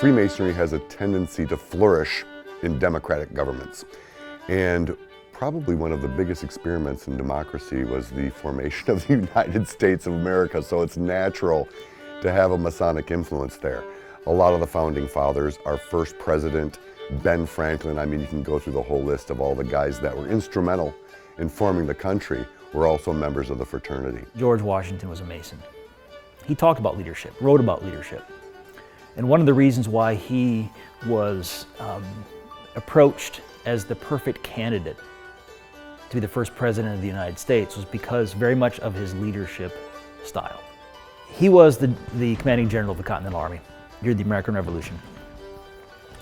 Freemasonry has a tendency to flourish in democratic governments. And probably one of the biggest experiments in democracy was the formation of the United States of America, so it's natural to have a Masonic influence there. A lot of the founding fathers, our first president, Ben Franklin, I mean, you can go through the whole list of all the guys that were instrumental in forming the country, were also members of the fraternity. George Washington was a Mason. He talked about leadership, wrote about leadership. And one of the reasons why he was approached as the perfect candidate to be the first president of the United States was because very much of his leadership style. He was the commanding general of the Continental Army during the American Revolution.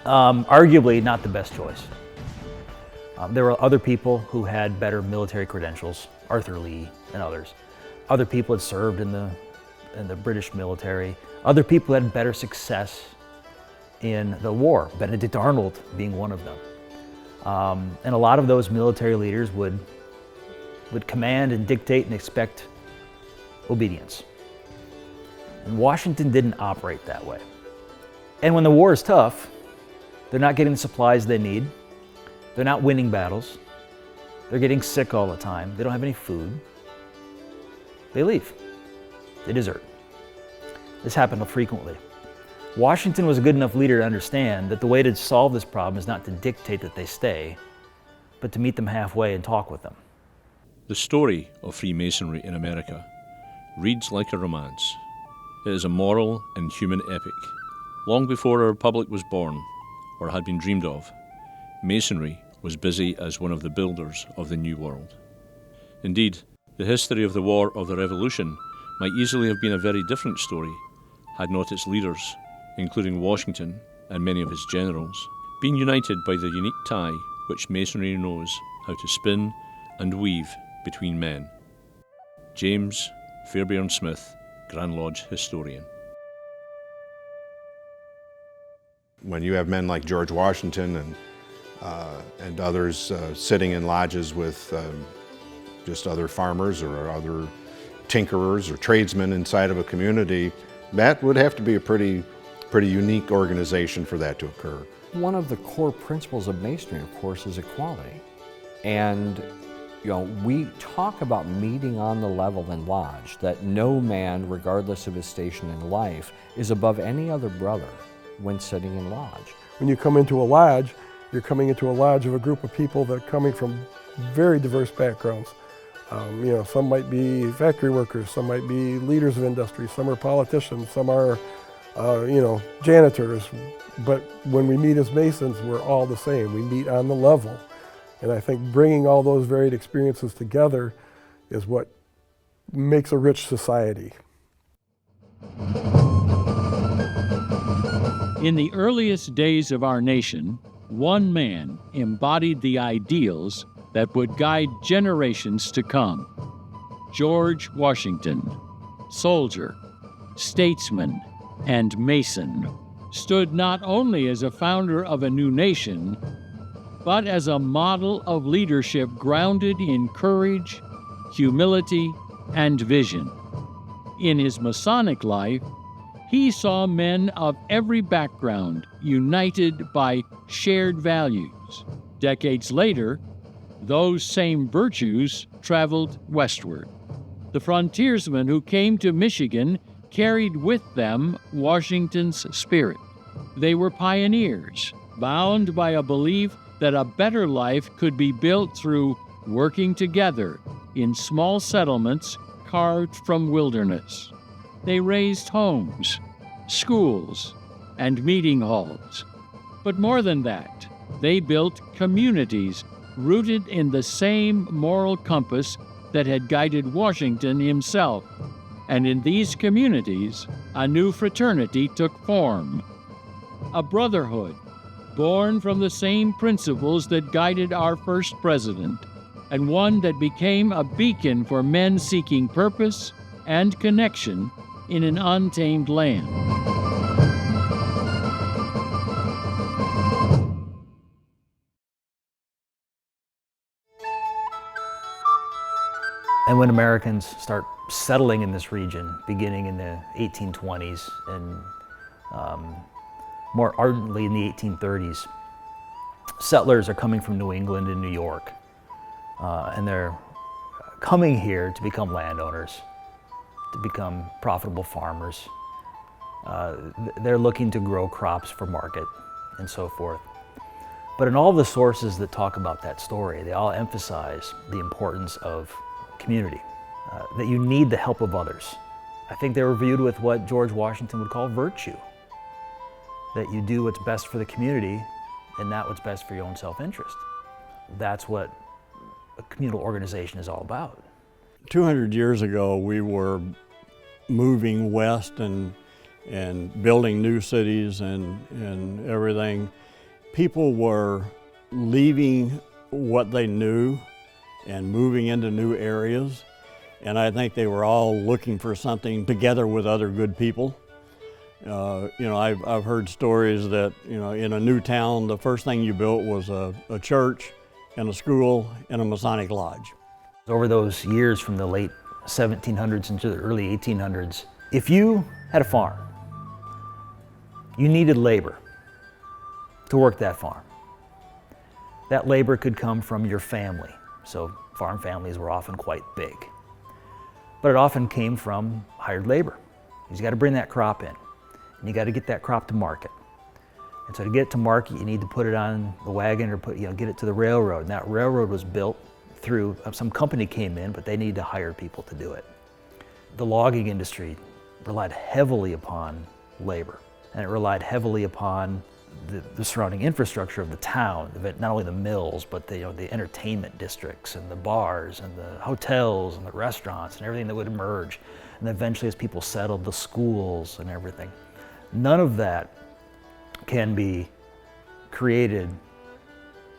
Arguably not the best choice. There were other people who had better military credentials, Arthur Lee and others. Other people had served in the British military. Other people had better success in the war, Benedict Arnold being one of them. And a lot of those military leaders would command and dictate and expect obedience. And Washington didn't operate that way. And when the war is tough, they're not getting the supplies they need. They're not winning battles. They're getting sick all the time. They don't have any food. They leave. They desert. This happened frequently. Washington was a good enough leader to understand that the way to solve this problem is not to dictate that they stay, but to meet them halfway and talk with them. The story of Freemasonry in America reads like a romance. It is a moral and human epic. Long before our republic was born, or had been dreamed of, Masonry was busy as one of the builders of the New World. Indeed, the history of the War of the Revolution might easily have been a very different story had not its leaders, including Washington and many of his generals, been united by the unique tie which Masonry knows how to spin and weave between men. James Fairbairn Smith, Grand Lodge historian. When you have men like George Washington and others sitting in lodges with just other farmers or other tinkerers or tradesmen inside of a community, that would have to be a pretty unique organization for that to occur. One of the core principles of Masonry, of course, is equality. And we talk about meeting on the level in lodge, that no man, regardless of his station in life, is above any other brother when sitting in lodge. When you come into a lodge, you're coming into a lodge of a group of people that are coming from very diverse backgrounds. Some might be factory workers, some might be leaders of industry, some are politicians, some are, janitors. But when we meet as Masons, we're all the same. We meet on the level. And I think bringing all those varied experiences together is what makes a rich society. In the earliest days of our nation, one man embodied the ideals that would guide generations to come. George Washington, soldier, statesman, and Mason, stood not only as a founder of a new nation, but as a model of leadership grounded in courage, humility, and vision. In his Masonic life, he saw men of every background united by shared values. Decades later, those same virtues traveled westward. The frontiersmen who came to Michigan carried with them Washington's spirit. They were pioneers, bound by a belief that a better life could be built through working together in small settlements carved from wilderness. They raised homes, schools, and meeting halls. But more than that, they built communities rooted in the same moral compass that had guided Washington himself. And in these communities, a new fraternity took form, a brotherhood born from the same principles that guided our first president, and one that became a beacon for men seeking purpose and connection in an untamed land. And when Americans start settling in this region, beginning in the 1820s and more ardently in the 1830s. Settlers are coming from New England and New York, and they're coming here to become landowners, to become profitable farmers. They're looking to grow crops for market and so forth. But in all the sources that talk about that story, they all emphasize the importance of community, that you need the help of others. I think they were viewed with what George Washington would call virtue, that you do what's best for the community and not what's best for your own self-interest. That's what a communal organization is all about. 200 years ago, we were moving west and building new cities and everything. People were leaving what they knew and moving into new areas. And I think they were all looking for something together with other good people. I've heard stories that, in a new town, the first thing you built was a church and a school and a Masonic lodge. Over those years from the late 1700s into the early 1800s, if you had a farm, you needed labor to work that farm. That labor could come from your family, so farm families were often quite big. But it often came from hired labor. You got to bring that crop in, and you got to get that crop to market. And so to get it to market, you need to put it on the wagon or get it to the railroad. And that railroad was built through, some company came in, but they needed to hire people to do it. The logging industry relied heavily upon labor, and it relied heavily upon the surrounding infrastructure of the town, not only the mills, but the entertainment districts and the bars and the hotels and the restaurants and everything that would emerge. And eventually, as people settled, the schools and everything. None of that can be created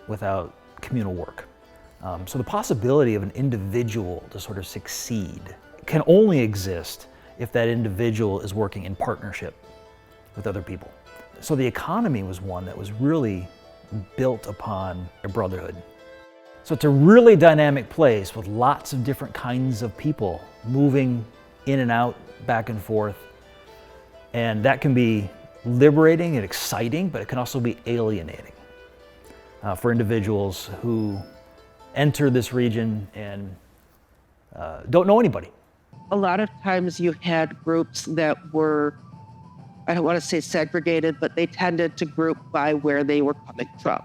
without communal work. So the possibility of an individual to sort of succeed can only exist if that individual is working in partnership with other people. So the economy was one that was really built upon a brotherhood. So it's a really dynamic place with lots of different kinds of people moving in and out, back and forth. And that can be liberating and exciting, but it can also be alienating for individuals who enter this region and don't know anybody. A lot of times you had groups that were, I don't want to say segregated, but they tended to group by where they were coming from.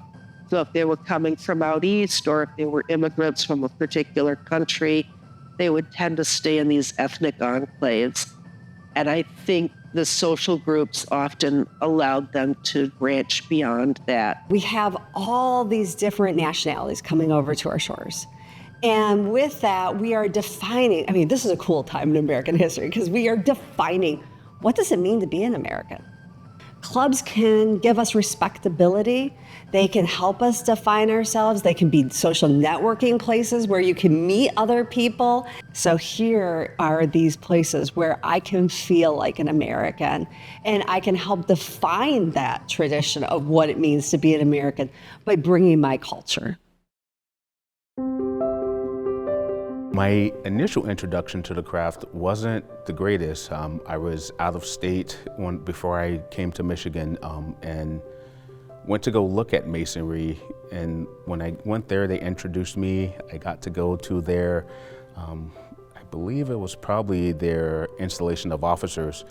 So if they were coming from out east, or if they were immigrants from a particular country, they would tend to stay in these ethnic enclaves. And I think the social groups often allowed them to branch beyond that. We have all these different nationalities coming over to our shores. And with that, we are defining, this is a cool time in American history, because we are defining what does it mean to be an American? Clubs can give us respectability. They can help us define ourselves. They can be social networking places where you can meet other people. So here are these places where I can feel like an American, and I can help define that tradition of what it means to be an American by bringing my culture. My initial introduction to the craft wasn't the greatest. I was out of state before I came to Michigan and went to go look at Masonry. And when I went there, they introduced me. I got to go to their, I believe it was probably their installation of officers.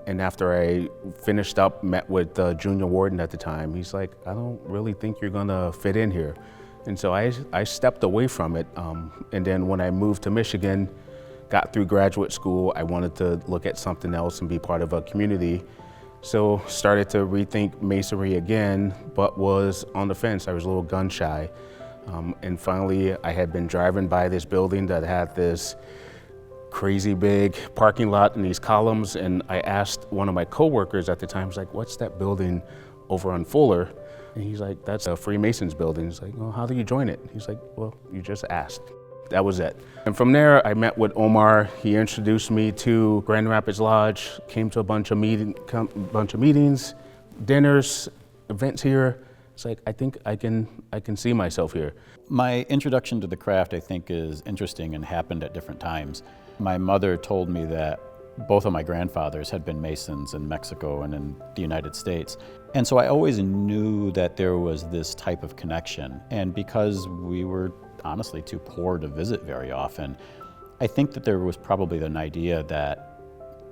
And after I finished up, met with the junior warden at the time, he's like, I don't really think you're gonna fit in here. And so I stepped away from it. And then when I moved to Michigan, got through graduate school, I wanted to look at something else and be part of a community. So started to rethink Masonry again, but was on the fence. I was a little gun shy. And finally, I had been driving by this building that had this crazy big parking lot and these columns. And I asked one of my coworkers at the time, I was like, what's that building over on Fuller? And he's like, that's a Freemasons building. He's like, well, how do you join it? He's like, well, you just asked. That was it. And from there, I met with Omar. He introduced me to Grand Rapids Lodge, came to a bunch of meetings, dinners, events here. It's like, I think I can see myself here. My introduction to the craft, I think, is interesting and happened at different times. My mother told me that both of my grandfathers had been Masons in Mexico and in the United States. And so I always knew that there was this type of connection. And because we were honestly too poor to visit very often, I think that there was probably an idea that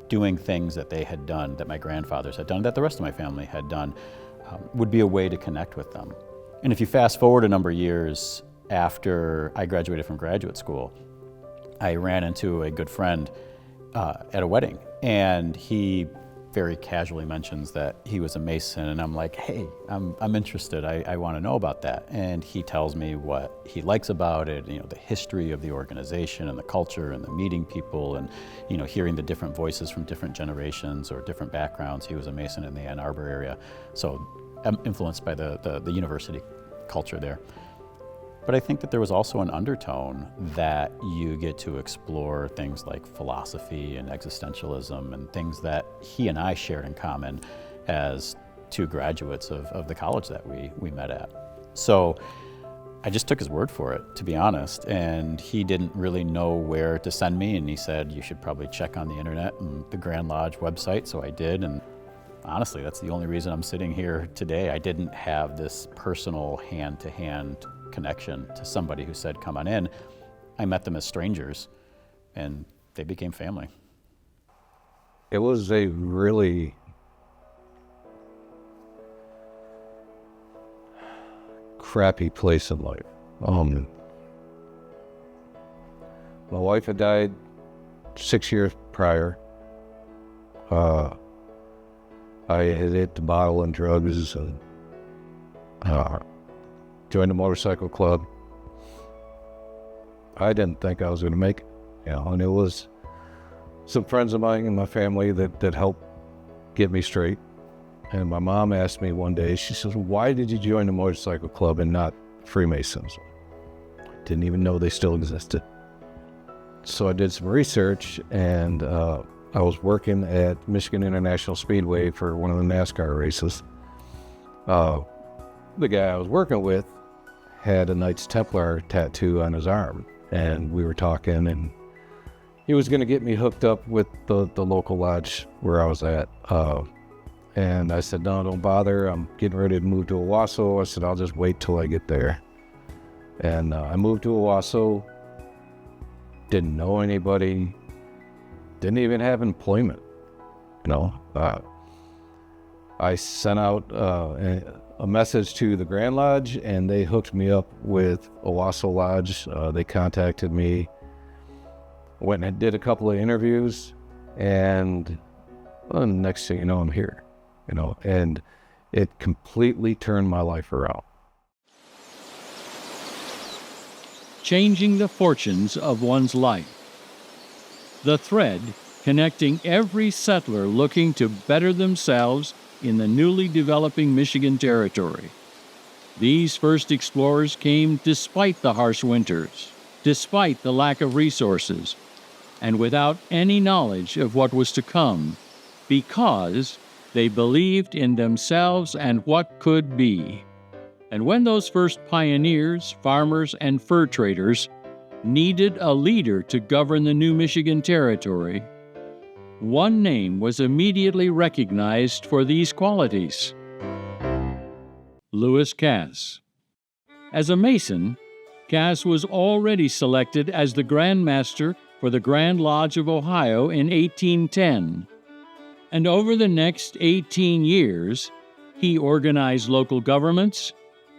doing things that they had done, that my grandfathers had done, that the rest of my family had done, would be a way to connect with them. And if you fast forward a number of years after I graduated from graduate school, I ran into a good friend at a wedding, and he very casually mentions that he was a Mason, and I'm like, hey, I'm interested, I want to know about that. And he tells me what he likes about it, you know, the history of the organization and the culture and the meeting people and, you know, hearing the different voices from different generations or different backgrounds. He was a Mason in the Ann Arbor area, so I'm influenced by the university culture there. But I think that there was also an undertone that you get to explore things like philosophy and existentialism and things that he and I shared in common as two graduates of the college that we met at. So I just took his word for it, to be honest, and he didn't really know where to send me, and he said, you should probably check on the internet and the Grand Lodge website, so I did, and honestly, that's the only reason I'm sitting here today. I didn't have this personal hand-to-hand connection to somebody who said, come on in. I met them as strangers, and they became family. It was a really crappy place in life. My wife had died 6 years prior. I had hit the bottle and drugs and joined a motorcycle club. I didn't think I was going to make it, you know, and it was some friends of mine and my family that helped get me straight. And my mom asked me one day, she says, why did you join the motorcycle club and not Freemasons? Didn't even know they still existed. So I did some research, and I was working at Michigan International Speedway for one of the NASCAR races. The guy I was working with had a Knights Templar tattoo on his arm, and we were talking, and he was going to get me hooked up with the local lodge where I was at. And I said, no, don't bother. I'm getting ready to move to Owasso. I said, I'll just wait till I get there. And I moved to Owasso, didn't know anybody, didn't even have employment, you know. I sent out a message to the Grand Lodge, and they hooked me up with Owasso Lodge. They contacted me, went and did a couple of interviews, and well, next thing you know, I'm here, you know, and it completely turned my life around. Changing the fortunes of one's life. The thread connecting every settler looking to better themselves in the newly developing Michigan territory. These first explorers came despite the harsh winters, despite the lack of resources, and without any knowledge of what was to come, because they believed in themselves and what could be. And when those first pioneers, farmers, and fur traders needed a leader to govern the new Michigan territory, one name was immediately recognized for these qualities: Lewis Cass. As a Mason, Cass was already selected as the Grand Master for the Grand Lodge of Ohio in 1810. And over the next 18 years, he organized local governments,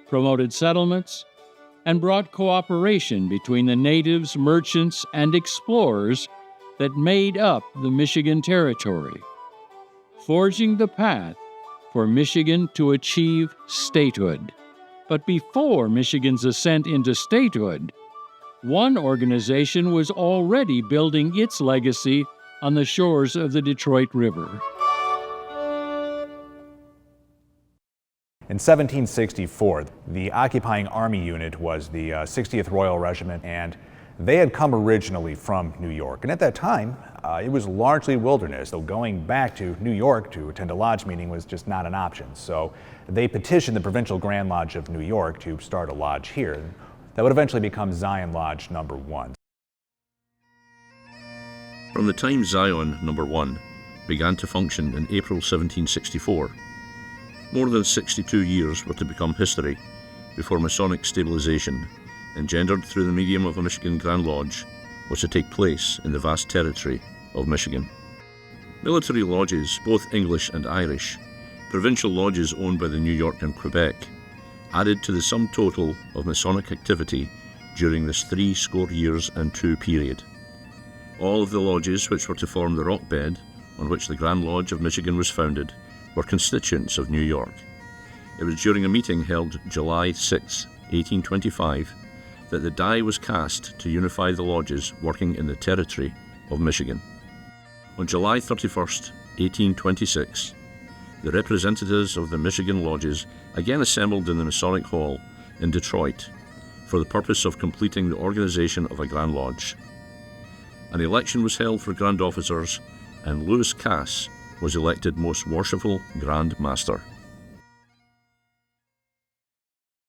promoted settlements, and brought cooperation between the natives, merchants, and explorers that made up the Michigan territory, forging the path for Michigan to achieve statehood. But before Michigan's ascent into statehood, one organization was already building its legacy on the shores of the Detroit River. In 1764, the occupying army unit was the 60th Royal Regiment, and they had come originally from New York. And at that time, it was largely wilderness, so going back to New York to attend a lodge meeting was just not an option. So they petitioned the Provincial Grand Lodge of New York to start a lodge here. That would eventually become Zion Lodge No. 1. From the time Zion No. 1 began to function in April 1764, more than 62 years were to become history before Masonic stabilization, engendered through the medium of a Michigan Grand Lodge, was to take place in the vast territory of Michigan. Military lodges, both English and Irish, provincial lodges owned by the New York and Quebec, added to the sum total of Masonic activity during this 70 years and 2 period. All of the lodges which were to form the rock bed on which the Grand Lodge of Michigan was founded were constituents of New York. It was during a meeting held July 6, 1825, that the die was cast to unify the lodges working in the territory of Michigan. On July 31st, 1826, the representatives of the Michigan lodges again assembled in the Masonic Hall in Detroit for the purpose of completing the organization of a Grand Lodge. An election was held for Grand Officers, and Lewis Cass was elected Most Worshipful Grand Master.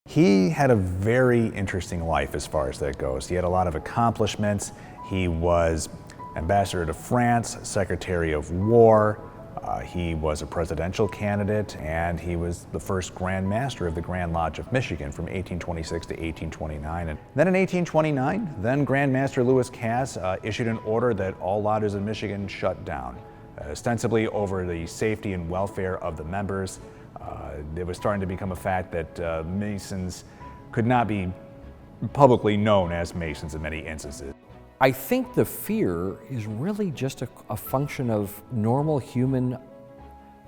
He had a very interesting life as far as that goes. He had a lot of accomplishments. He was Ambassador to France, Secretary of War. He was a presidential candidate, and he was the first Grand Master of the Grand Lodge of Michigan from 1826 to 1829. And then in 1829, then Grand Master Lewis Cass issued an order that all lodges in Michigan shut down, ostensibly over the safety and welfare of the members. It was starting to become a fact that Masons could not be publicly known as Masons in many instances. I think the fear is really just a function of normal human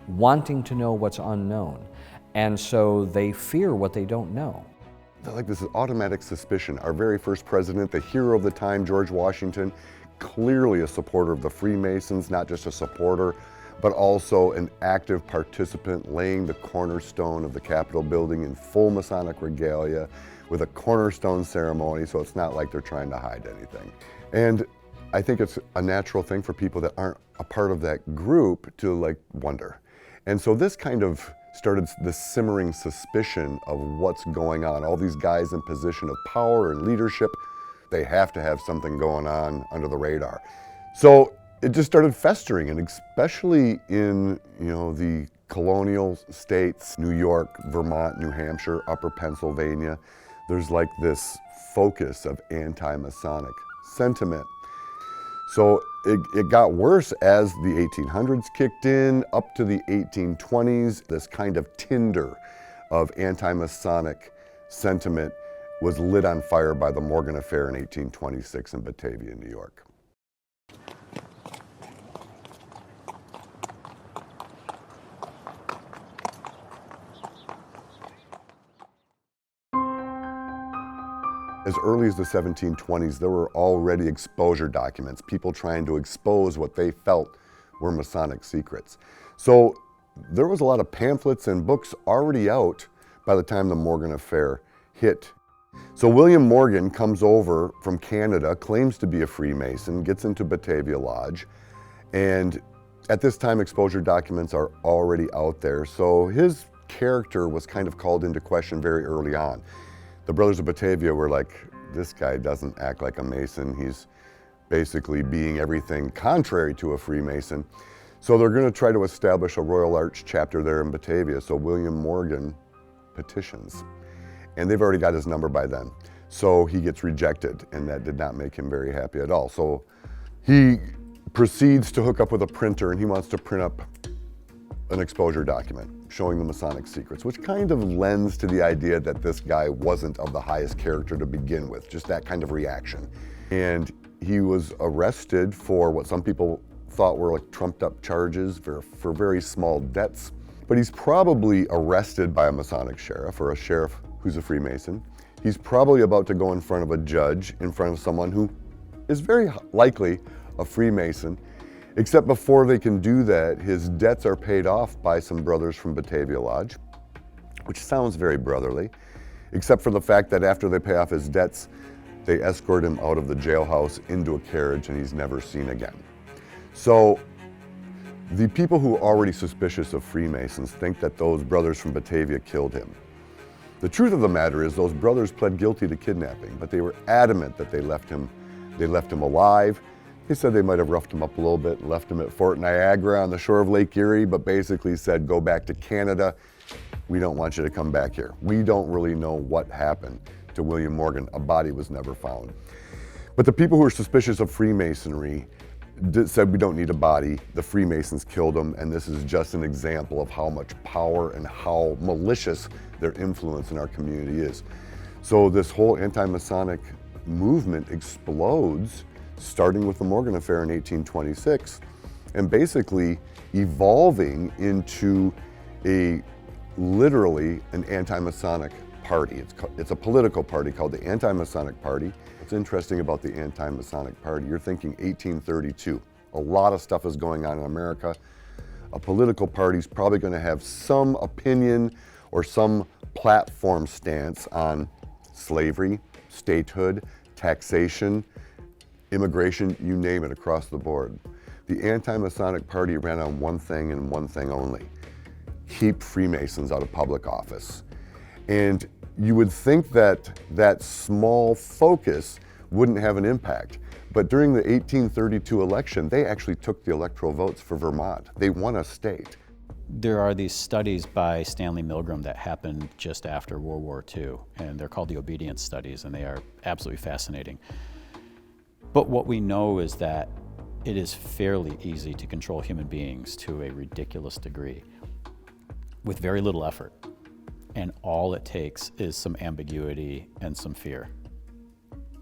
wanting to know what's unknown. And so they fear what they don't know. Like this is automatic suspicion. Our very first president, the hero of the time, George Washington, clearly a supporter of the Freemasons, not just a supporter, but also an active participant, laying the cornerstone of the Capitol building in full Masonic regalia with a cornerstone ceremony, so it's not like they're trying to hide anything. And I think it's a natural thing for people that aren't a part of that group to wonder. And so this kind of started the simmering suspicion of what's going on. All these guys in position of power and leadership, they have to have something going on under the radar. So it just started festering, and especially in the colonial states, New York, Vermont, New Hampshire, Upper Pennsylvania, there's this focus of anti-Masonic sentiment. So it got worse as the 1800s kicked in, up to the 1820s. This kind of tinder of anti-Masonic sentiment was lit on fire by the Morgan Affair in 1826 in Batavia, New York. As early as the 1720s, there were already exposure documents, people trying to expose what they felt were Masonic secrets. So there was a lot of pamphlets and books already out by the time the Morgan Affair hit. So William Morgan comes over from Canada, claims to be a Freemason, gets into Batavia Lodge, and at this time exposure documents are already out there. So his character was kind of called into question very early on. The Brothers of Batavia were like, this guy doesn't act like a Mason. He's basically being everything contrary to a Freemason. So they're going to try to establish a Royal Arch chapter there in Batavia. So William Morgan petitions. And they've already got his number by then. So he gets rejected, and that did not make him very happy at all. So he proceeds to hook up with a printer, and he wants to print up an exposure document showing the Masonic secrets, which kind of lends to the idea that this guy wasn't of the highest character to begin with, just that kind of reaction. And he was arrested for what some people thought were trumped up charges for very small debts. But he's probably arrested by a Masonic sheriff, or a sheriff who's a Freemason. He's probably about to go in front of a judge, in front of someone who is very likely a Freemason. Except before they can do that, his debts are paid off by some brothers from Batavia Lodge, which sounds very brotherly, except for the fact that after they pay off his debts, they escort him out of the jailhouse into a carriage, and he's never seen again. So the people who are already suspicious of Freemasons think that those brothers from Batavia killed him. The truth of the matter is those brothers pled guilty to kidnapping, but they were adamant that they left him alive. They said they might have roughed him up a little bit and left him at Fort Niagara on the shore of Lake Erie, but basically said, go back to Canada. we don't want you to come back here. We don't really know what happened to William Morgan. A body was never found. But the people who were suspicious of Freemasonry said we don't need a body. The Freemasons killed them, and this is just an example of how much power and how malicious their influence in our community is. So this whole anti-Masonic movement explodes, starting with the Morgan Affair in 1826, and basically evolving into literally an anti-Masonic party. It's a political party called the Anti-Masonic Party. What's interesting about the Anti-Masonic Party, you're thinking 1832. A lot of stuff is going on in America. A political party's probably going to have some opinion or some platform stance on slavery, statehood, taxation, immigration, you name it, across the board. The Anti-Masonic Party ran on one thing and one thing only: keep Freemasons out of public office. And you would think that that small focus wouldn't have an impact. But during the 1832 election, they actually took the electoral votes for Vermont. They won a state. There are these studies by Stanley Milgram that happened just after World War II, and they're called the obedience studies, and they are absolutely fascinating. But what we know is that it is fairly easy to control human beings to a ridiculous degree with very little effort. And all it takes is some ambiguity and some fear.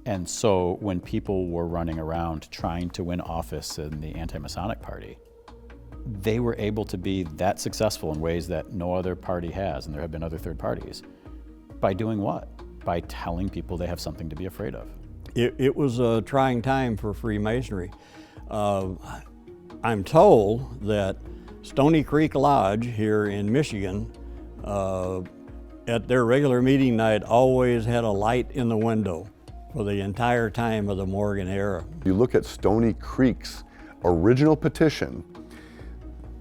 And so when people were running around trying to win office in the Anti-Masonic Party, they were able to be that successful in ways that no other party has, and there have been other third parties. By doing what? By telling people they have something to be afraid of. It was a trying time for Freemasonry. I'm told that Stony Creek Lodge here in Michigan, at their regular meeting night, always had a light in the window for the entire time of the Morgan era. You look at Stony Creek's original petition.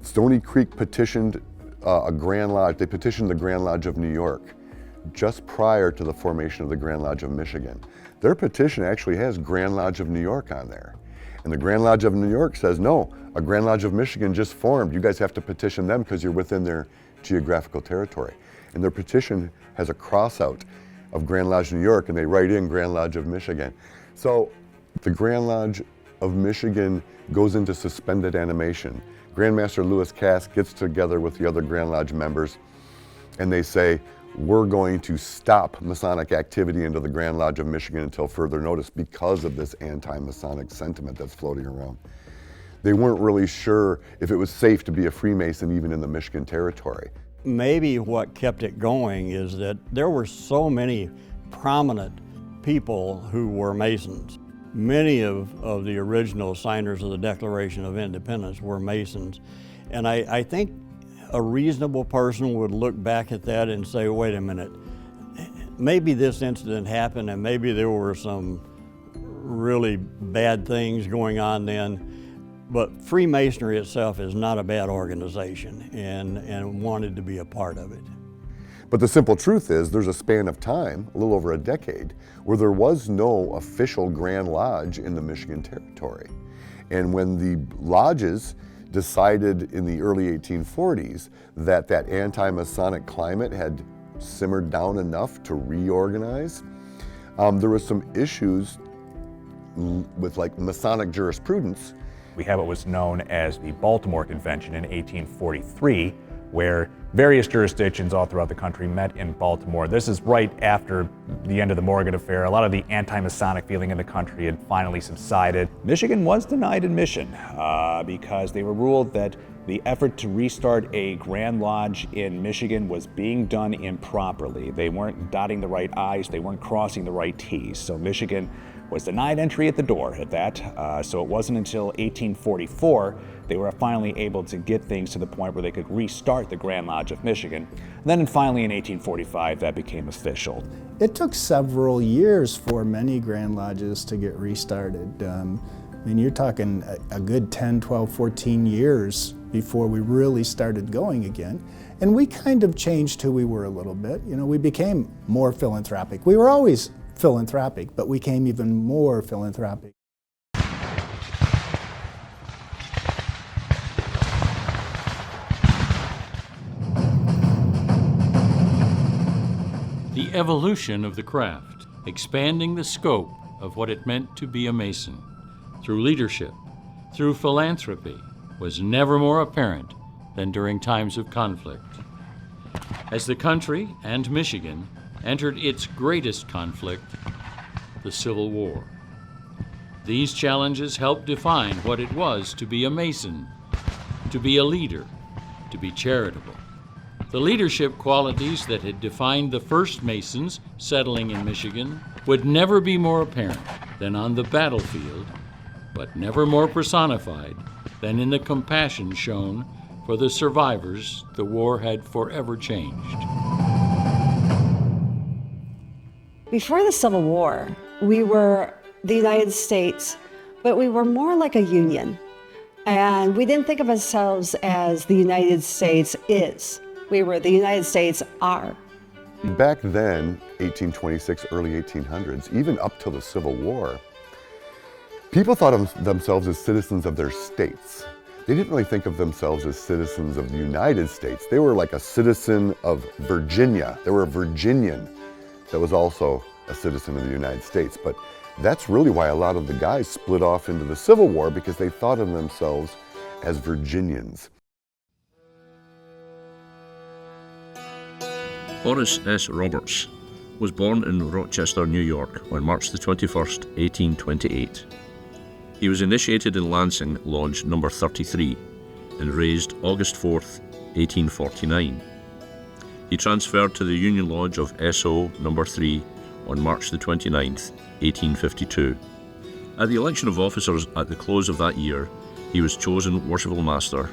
Stony Creek petitioned a Grand Lodge. They petitioned the Grand Lodge of New York just prior to the formation of the Grand Lodge of Michigan. Their petition actually has Grand Lodge of New York on there. And the Grand Lodge of New York says, no, a Grand Lodge of Michigan just formed. You guys have to petition them because you're within their geographical territory. And their petition has a cross out of Grand Lodge New York, and they write in Grand Lodge of Michigan. So the Grand Lodge of Michigan goes into suspended animation. Grandmaster Lewis Cass gets together with the other Grand Lodge members, and they say, we're going to stop Masonic activity into the Grand Lodge of Michigan until further notice because of this anti-Masonic sentiment that's floating around. They weren't really sure if it was safe to be a Freemason even in the Michigan territory. Maybe what kept it going is that there were so many prominent people who were Masons. Many of the original signers of the Declaration of Independence were Masons. And I think a reasonable person would look back at that and say, wait a minute, maybe this incident happened and maybe there were some really bad things going on then. But Freemasonry itself is not a bad organization and wanted to be a part of it. But the simple truth is there's a span of time, a little over a decade, where there was no official Grand Lodge in the Michigan territory. And when the lodges decided in the early 1840s that that anti-Masonic climate had simmered down enough to reorganize, there was some issues with like Masonic jurisprudence. We have what was known as the Baltimore Convention in 1843, where various jurisdictions all throughout the country met in Baltimore. This is right after the end of the Morgan Affair. A lot of the anti-Masonic feeling in the country had finally subsided. Michigan was denied admission because they were ruled that the effort to restart a Grand Lodge in Michigan was being done improperly. They weren't dotting the right I's, they weren't crossing the right T's. So Michigan was denied entry at the door at that. So it wasn't until 1844 they were finally able to get things to the point where they could restart the Grand Lodge of Michigan. And then finally in 1845 that became official. It took several years for many Grand Lodges to get restarted. I mean, you're talking a good 10, 12, 14 years before we really started going again. And we kind of changed who we were a little bit. You know, we became more philanthropic. We were always philanthropic, but we became even more philanthropic. the evolution of the craft, expanding the scope of what it meant to be a Mason, through leadership, through philanthropy, was never more apparent than during times of conflict. As the country and Michigan entered its greatest conflict, the Civil War. These challenges helped define what it was to be a Mason, to be a leader, to be charitable. The leadership qualities that had defined the first Masons settling in Michigan would never be more apparent than on the battlefield, but never more personified than in the compassion shown for the survivors the war had forever changed. Before the Civil War, we were the United States, but we were more like a union. And we didn't think of ourselves as the United States is. We were the United States are. Back then, 1826, early 1800s, even up till the Civil War, people thought of themselves as citizens of their states. They didn't really think of themselves as citizens of the United States. They were like a citizen of Virginia. They were a Virginian that was also a citizen of the United States. But that's really why a lot of the guys split off into the Civil War, because they thought of themselves as Virginians. Horace S. Roberts was born in Rochester, New York on March the 21st, 1828. He was initiated in Lansing Lodge number 33 and raised August 4th, 1849. He transferred to the Union Lodge of SO number 3 on March the 29th, 1852. At the election of officers at the close of that year, he was chosen Worshipful Master,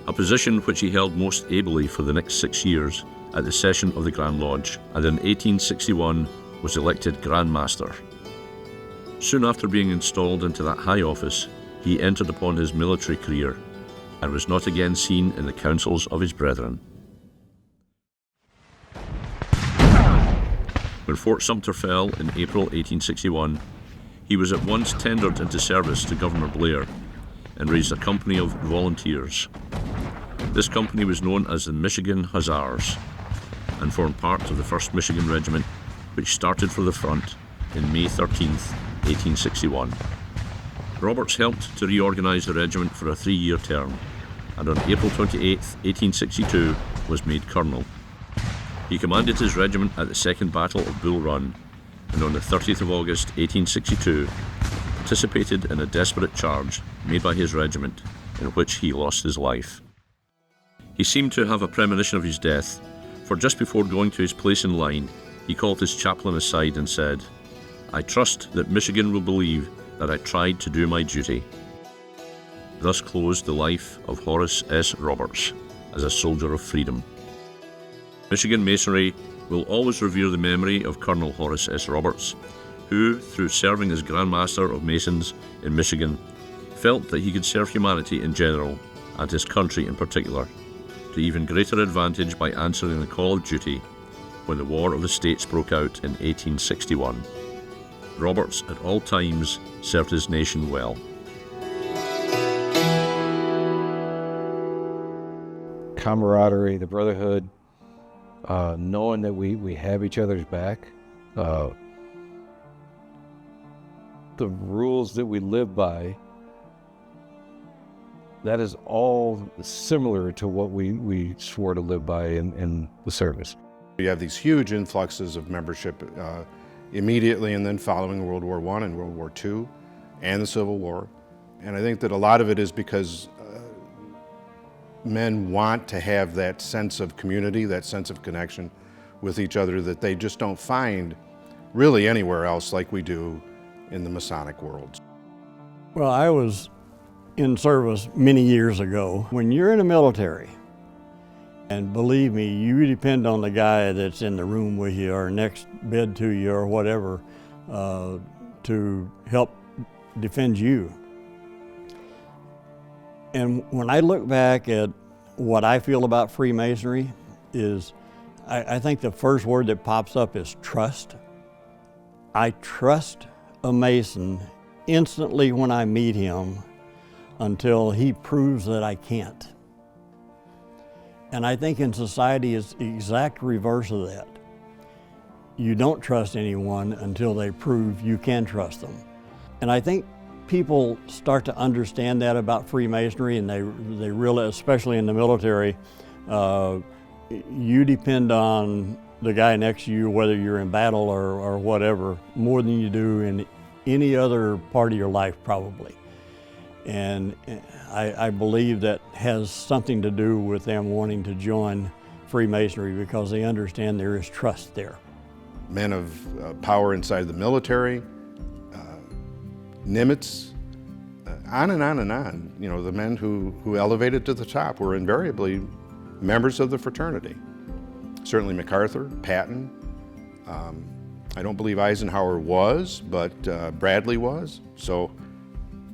a position which he held most ably for the next 6 years at the session of the Grand Lodge, and in 1861 was elected Grand Master. Soon after being installed into that high office, he entered upon his military career and was not again seen in the councils of his brethren. When Fort Sumter fell in April 1861, he was at once tendered into service to Governor Blair and raised a company of volunteers. This company was known as the Michigan Hussars and formed part of the 1st Michigan Regiment, which started for the front in May 13th, 1861. Roberts helped to reorganize the regiment for a 3-year term, and on April 28, 1862, was made colonel. He commanded his regiment at the Second Battle of Bull Run, and on the 30th of August, 1862, participated in a desperate charge made by his regiment, in which he lost his life. He seemed to have a premonition of his death, for just before going to his place in line, he called his chaplain aside and said, "I trust that Michigan will believe that I tried to do my duty." Thus closed the life of Horace S. Roberts as a soldier of freedom. Michigan Masonry will always revere the memory of Colonel Horace S. Roberts, who, through serving as Grand Master of Masons in Michigan, felt that he could serve humanity in general, and his country in particular, to even greater advantage by answering the call of duty when the War of the States broke out in 1861. Roberts at all times served his nation well. Camaraderie, the brotherhood, knowing that we have each other's back, the rules that we live by, that is all similar to what we swore to live by in the service. You have these huge influxes of membership immediately and then following World War I and World War II and the Civil War. And I think that a lot of it is because men want to have that sense of community, that sense of connection with each other that they just don't find really anywhere else like we do in the Masonic world. Well, I was in service many years ago. When you're in the military, and believe me, you depend on the guy that's in the room with you or next bed to you or whatever to help defend you. And when I look back at what I feel about Freemasonry is, I think the first word that pops up is trust. I trust a Mason instantly when I meet him until he proves that I can't. And I think in society it's the exact reverse of that. you don't trust anyone until they prove you can trust them. And I think people start to understand that about Freemasonry, and they really, especially in the military, you depend on the guy next to you, whether you're in battle or whatever, more than you do in any other part of your life, probably. And I believe that has something to do with them wanting to join Freemasonry, because they understand there is trust there. Men of power inside the military, Nimitz, on and on and on. You know, the men who elevated to the top were invariably members of the fraternity. Certainly MacArthur, Patton. I don't believe Eisenhower was, but Bradley was. So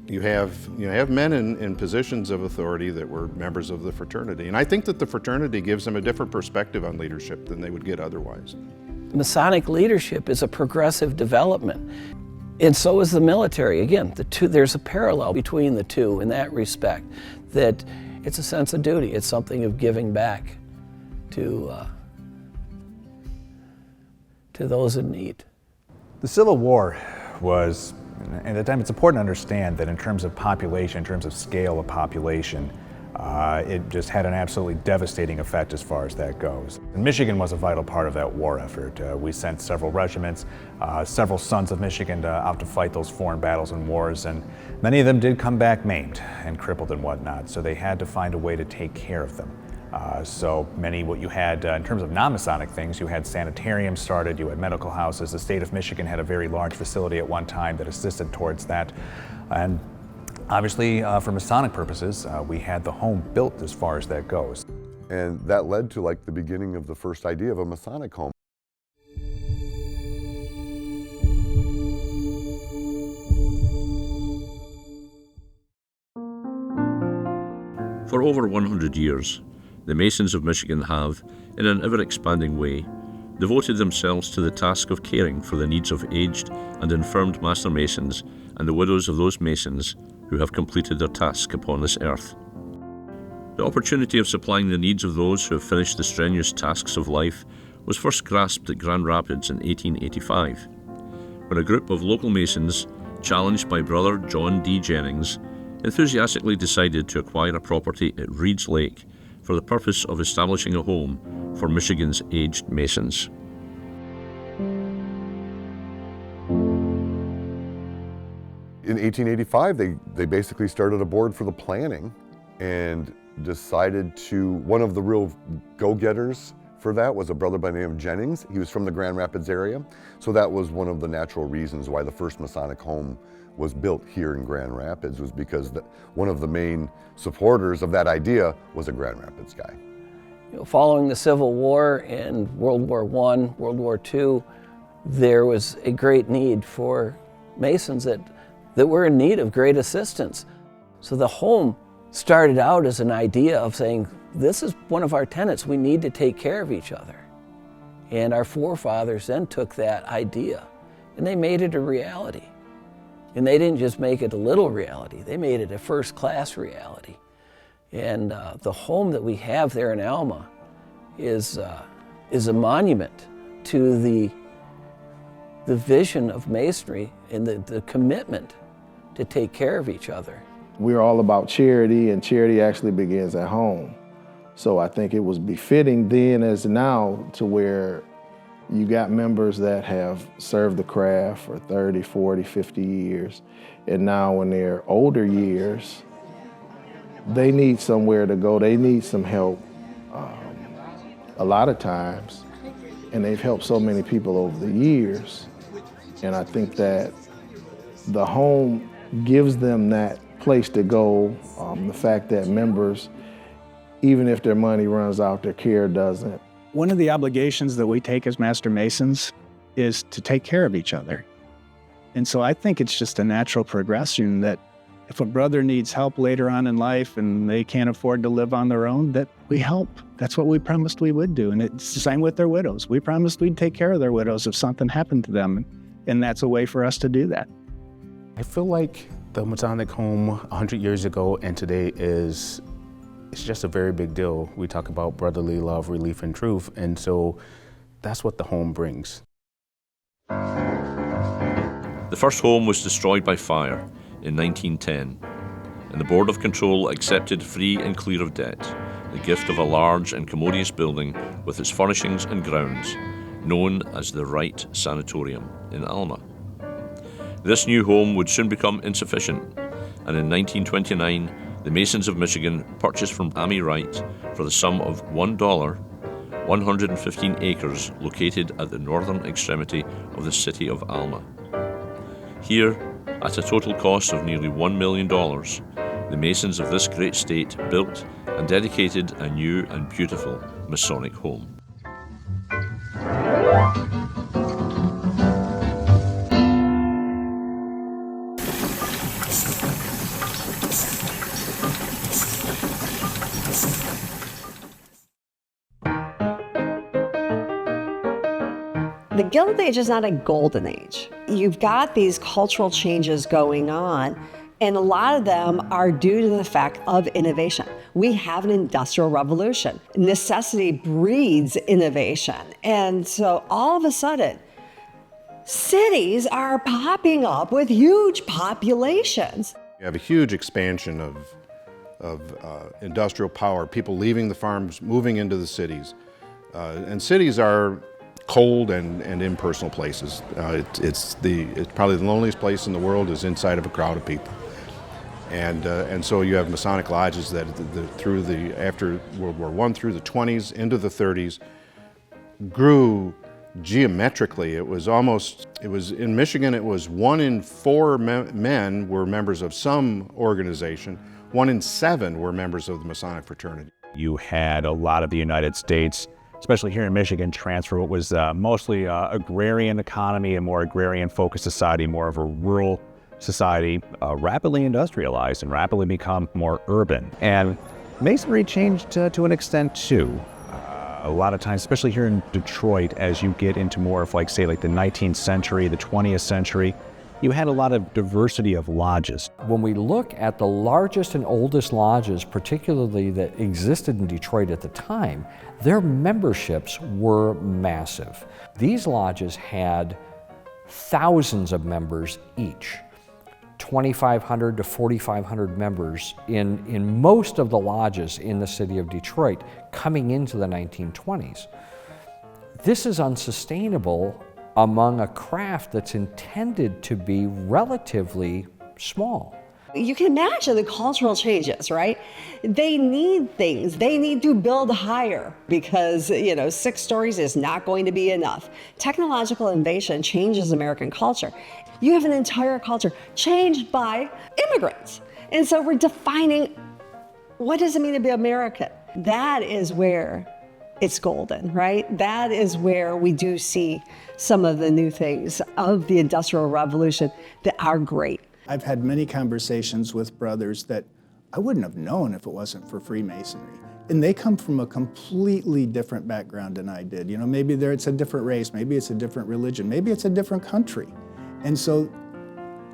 you have men in positions of authority that were members of the fraternity. And I think that the fraternity gives them a different perspective on leadership than they would get otherwise. Masonic leadership is a progressive development. And so is the military. Again, there's a parallel between the two in that respect, that it's a sense of duty. It's something of giving back to those in need. The Civil War was, at the time, it's important to understand that in terms of population, in terms of scale of population, it just had an absolutely devastating effect as far as that goes. And Michigan was a vital part of that war effort. We sent several regiments, several sons of Michigan out to fight those foreign battles and wars, and many of them did come back maimed and crippled and whatnot, so they had to find a way to take care of them. So many, what you had in terms of non-Masonic things, you had sanitariums started, you had medical houses. The state of Michigan had a very large facility at one time that assisted towards that. And obviously, for Masonic purposes, we had the home built as far as that goes. And that led to like the beginning of the first idea of a Masonic home. For over 100 years, the Masons of Michigan have, in an ever-expanding way, devoted themselves to the task of caring for the needs of aged and infirmed Master Masons and the widows of those Masons who have completed their task upon this earth. The opportunity of supplying the needs of those who have finished the strenuous tasks of life was first grasped at Grand Rapids in 1885, when a group of local Masons, challenged by Brother John D. Jennings, enthusiastically decided to acquire a property at Reed's Lake for the purpose of establishing a home for Michigan's aged Masons. In 1885, they basically started a board for the planning and decided to, one of the real go-getters for that was a brother by the name of Jennings. He was from the Grand Rapids area. So that was one of the natural reasons why the first Masonic home was built here in Grand Rapids, was because one of the main supporters of that idea was a Grand Rapids guy. You know, following the Civil War and World War I, World War II, there was a great need for Masons that were in need of great assistance. So the home started out as an idea of saying, this is one of our tenets, we need to take care of each other. And our forefathers then took that idea and they made it a reality. And they didn't just make it a little reality, they made it a first-class reality. And the home that we have there in Alma is a monument to the vision of Masonry and the commitment to take care of each other. We're all about charity, and charity actually begins at home. So I think it was befitting then as now to where you got members that have served the craft for 30, 40, 50 years, and now in their older years, they need somewhere to go, they need some help a lot of times, and they've helped so many people over the years. And I think that the home gives them that place to go, the fact that members, even if their money runs out, their care doesn't. One of the obligations that we take as Master Masons is to take care of each other. And so I think it's just a natural progression that if a brother needs help later on in life and they can't afford to live on their own, that we help. That's what we promised we would do. And it's the same with their widows. We promised we'd take care of their widows if something happened to them. And that's a way for us to do that. I feel like the Masonic home 100 years ago and today it's just a very big deal. We talk about brotherly love, relief, and truth, and so that's what the home brings. The first home was destroyed by fire in 1910, and the Board of Control accepted free and clear of debt the gift of a large and commodious building with its furnishings and grounds, known as the Wright Sanatorium in Alma. This new home would soon become insufficient, and in 1929, the Masons of Michigan purchased from Ammi Wright for the sum of $1, 115 acres located at the northern extremity of the city of Alma. Here, at a total cost of nearly $1 million, the Masons of this great state built and dedicated a new and beautiful Masonic home. The Gilded Age is not a golden age. You've got these cultural changes going on, and a lot of them are due to the fact of innovation. We have an industrial revolution. Necessity breeds innovation. And so all of a sudden, cities are popping up with huge populations. You have a huge expansion of industrial power, people leaving the farms, moving into the cities. And cities are cold and impersonal places. It's probably the loneliest place in the world is inside of a crowd of people. And so you have Masonic lodges that after World War I through the 20s into the 30s grew geometrically. It was in Michigan, it was 1 in 4 men were members of some organization, 1 in 7 were members of the Masonic fraternity. You had a lot of the United States, especially here in Michigan, transfer what was mostly agrarian economy, a more agrarian-focused society, more of a rural society, rapidly industrialized and rapidly become more urban. And Masonry changed to an extent too. A lot of times, especially here in Detroit, as you get into more of like the 19th century, the 20th century, you had a lot of diversity of lodges. When we look at the largest and oldest lodges, particularly that existed in Detroit at the time, their memberships were massive. These lodges had thousands of members each. 2,500 to 4,500 members in most of the lodges in the city of Detroit coming into the 1920s. This is unsustainable among a craft that's intended to be relatively small. You can imagine the cultural changes, right? They need things. They need to build higher because, 6 stories is not going to be enough. Technological innovation changes American culture. You have an entire culture changed by immigrants. And so we're defining, what does it mean to be American? That is where it's golden, right? That is where we do see some of the new things of the Industrial Revolution that are great. I've had many conversations with brothers that I wouldn't have known if it wasn't for Freemasonry. And they come from a completely different background than I did. Maybe it's a different race, maybe it's a different religion, maybe it's a different country. And so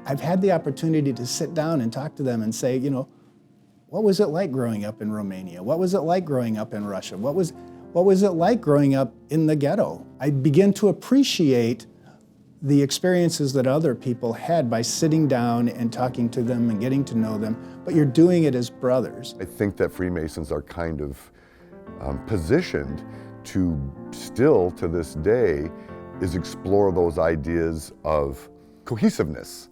I've had the opportunity to sit down and talk to them and say, what was it like growing up in Romania? What was it like growing up in Russia? What was it like growing up in the ghetto? I begin to appreciate the experiences that other people had by sitting down and talking to them and getting to know them, but you're doing it as brothers. I think that Freemasons are kind of positioned to still, to this day, is explore those ideas of cohesiveness,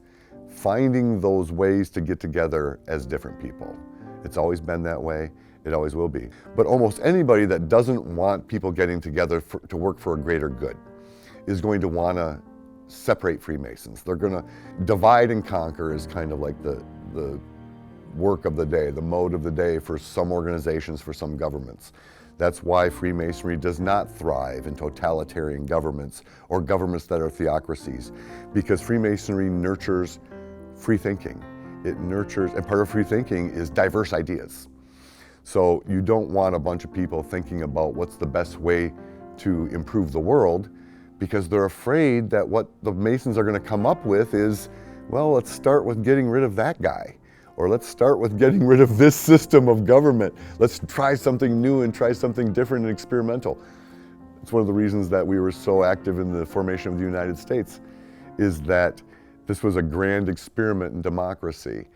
finding those ways to get together as different people. It's always been that way. It always will be. But almost anybody that doesn't want people getting together to work for a greater good is going to want to separate Freemasons. They're going to divide and conquer is kind of like the work of the day, the mode of the day for some organizations, for some governments. That's why Freemasonry does not thrive in totalitarian governments or governments that are theocracies, because Freemasonry nurtures free thinking. It nurtures, and part of free thinking is diverse ideas. So you don't want a bunch of people thinking about what's the best way to improve the world, because they're afraid that what the Masons are going to come up with is, well, let's start with getting rid of that guy, or let's start with getting rid of this system of government. Let's try something new and try something different and experimental. It's one of the reasons that we were so active in the formation of the United States, is that this was a grand experiment in democracy.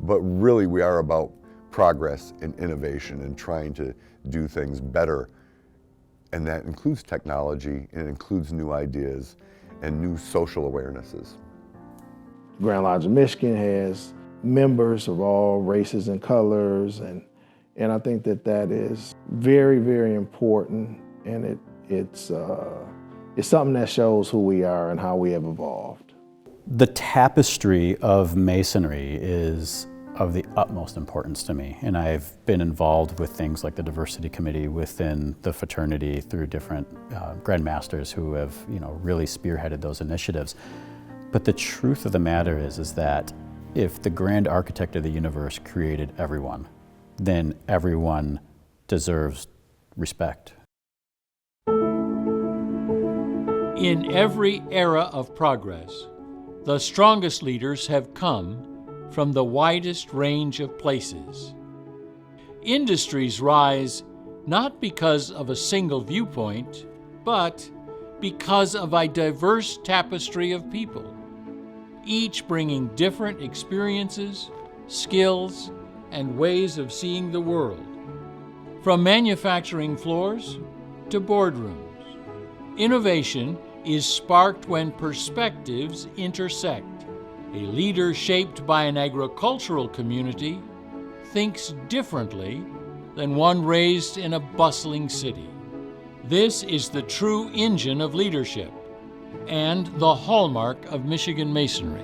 But really we are about progress and innovation and trying to do things better. And that includes technology, and it includes new ideas and new social awarenesses. Grand Lodge of Michigan has members of all races and colors, and I think that that is very, very important, and it's something that shows who we are and how we have evolved. The tapestry of Masonry is of the utmost importance to me, and I've been involved with things like the diversity committee within the fraternity through different Grand Masters who have, really spearheaded those initiatives. But the truth of the matter is that if the grand architect of the universe created everyone, then everyone deserves respect. In every era of progress, the strongest leaders have come from the widest range of places. Industries rise not because of a single viewpoint, but because of a diverse tapestry of people, each bringing different experiences, skills, and ways of seeing the world, from manufacturing floors to boardrooms. Innovation is sparked when perspectives intersect. A leader shaped by an agricultural community thinks differently than one raised in a bustling city. This is the true engine of leadership and the hallmark of Michigan Masonry.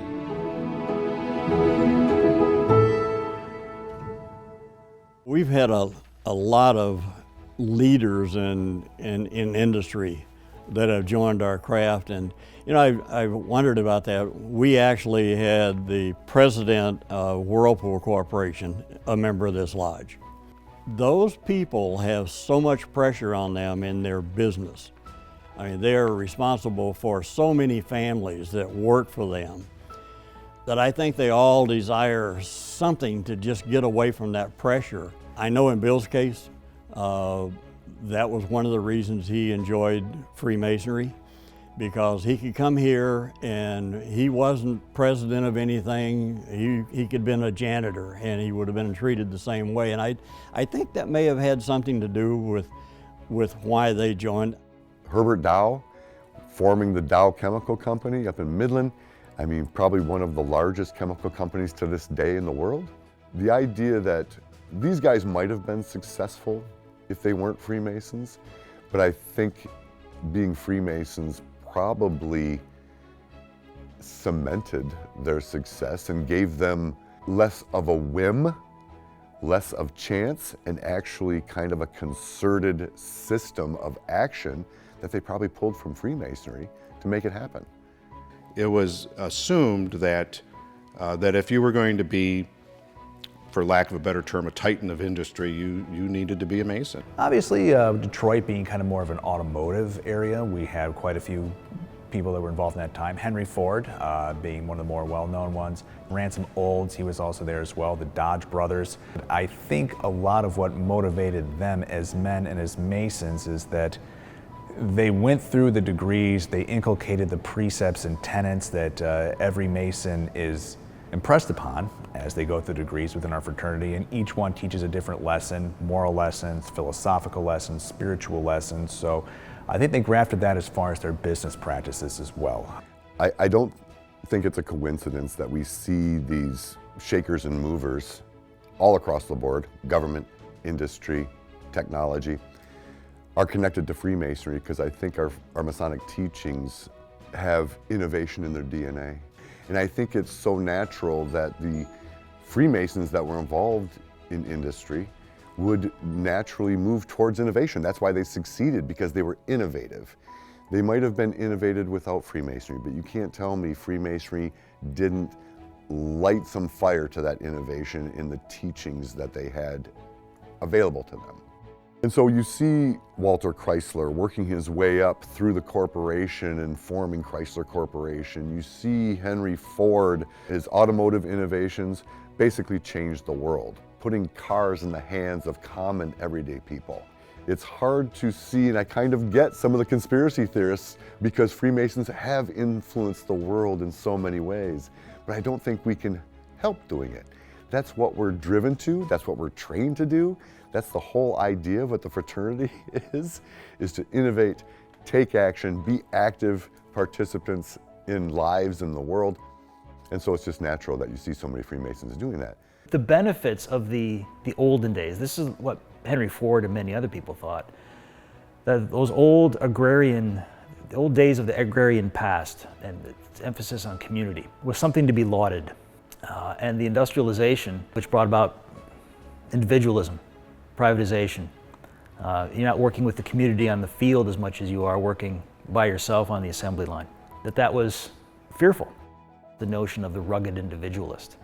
We've had a lot of leaders in industry that have joined our craft, and I've wondered about that. We actually had the president of Whirlpool Corporation, a member of this lodge. Those people have so much pressure on them in their business. I mean, they're responsible for so many families that work for them that I think they all desire something to just get away from that pressure. I know in Bill's case, that was one of the reasons he enjoyed Freemasonry, because he could come here and he wasn't president of anything. He could have been a janitor and he would have been treated the same way. And I think that may have had something to do with why they joined. Herbert Dow, forming the Dow Chemical Company up in Midland, I mean, probably one of the largest chemical companies to this day in the world. The idea that these guys might have been successful if they weren't Freemasons, but I think being Freemasons probably cemented their success and gave them less of a whim, less of chance, and actually kind of a concerted system of action that they probably pulled from Freemasonry to make it happen. It was assumed that if you were going to be, for lack of a better term, a titan of industry, you needed to be a Mason. Obviously, Detroit being kind of more of an automotive area, we had quite a few people that were involved in that time. Henry Ford being one of the more well-known ones. Ransom Olds, he was also there as well. The Dodge brothers. I think a lot of what motivated them as men and as Masons is that they went through the degrees, they inculcated the precepts and tenets that every Mason is impressed upon as they go through degrees within our fraternity, and each one teaches a different lesson, moral lessons, philosophical lessons, spiritual lessons. So I think they grafted that as far as their business practices as well. I don't think it's a coincidence that we see these shakers and movers all across the board, government, industry, technology, are connected to Freemasonry, because I think our Masonic teachings have innovation in their DNA. And I think it's so natural that the Freemasons that were involved in industry would naturally move towards innovation. That's why they succeeded, because they were innovative. They might have been innovated without Freemasonry, but you can't tell me Freemasonry didn't light some fire to that innovation in the teachings that they had available to them. And so you see Walter Chrysler working his way up through the corporation and forming Chrysler Corporation. You see Henry Ford, his automotive innovations basically changed the world, putting cars in the hands of common everyday people. It's hard to see, and I kind of get some of the conspiracy theorists because Freemasons have influenced the world in so many ways, but I don't think we can help doing it. That's what we're driven to, that's what we're trained to do. That's the whole idea of what the fraternity is to innovate, take action, be active participants in lives in the world. And so it's just natural that you see so many Freemasons doing that. The benefits of the olden days, this is what Henry Ford and many other people thought, that those old the old days of the agrarian past and its emphasis on community was something to be lauded. And the industrialization, which brought about individualism, privatization, you're not working with the community on the field as much as you are working by yourself on the assembly line, that was fearful, the notion of the rugged individualist.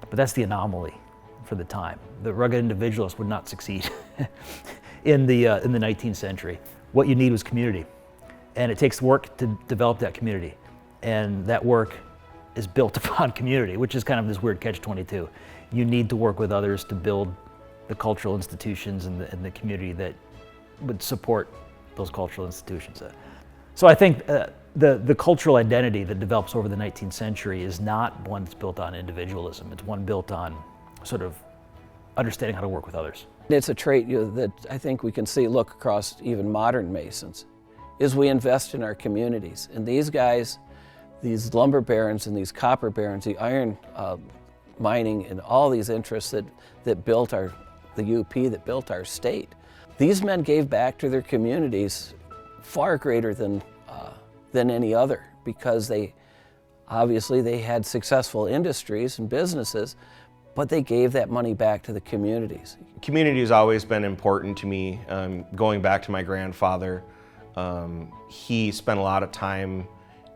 But that's the anomaly for the time. The rugged individualist would not succeed in the 19th century. What you need was community. And it takes work to develop that community. And that work is built upon community, which is kind of this weird catch-22. You need to work with others to build the cultural institutions and the community that would support those cultural institutions. So I think the cultural identity that develops over the 19th century is not one that's built on individualism. It's one built on sort of understanding how to work with others. It's a trait that I think we can look across even modern Masons, is we invest in our communities. And these guys, these lumber barons and these copper barons, the iron mining and all these interests that built the UP, that built our state, these men gave back to their communities far greater than any other, because they had successful industries and businesses, but they gave that money back to the communities. Community has always been important to me. Going back to my grandfather, he spent a lot of time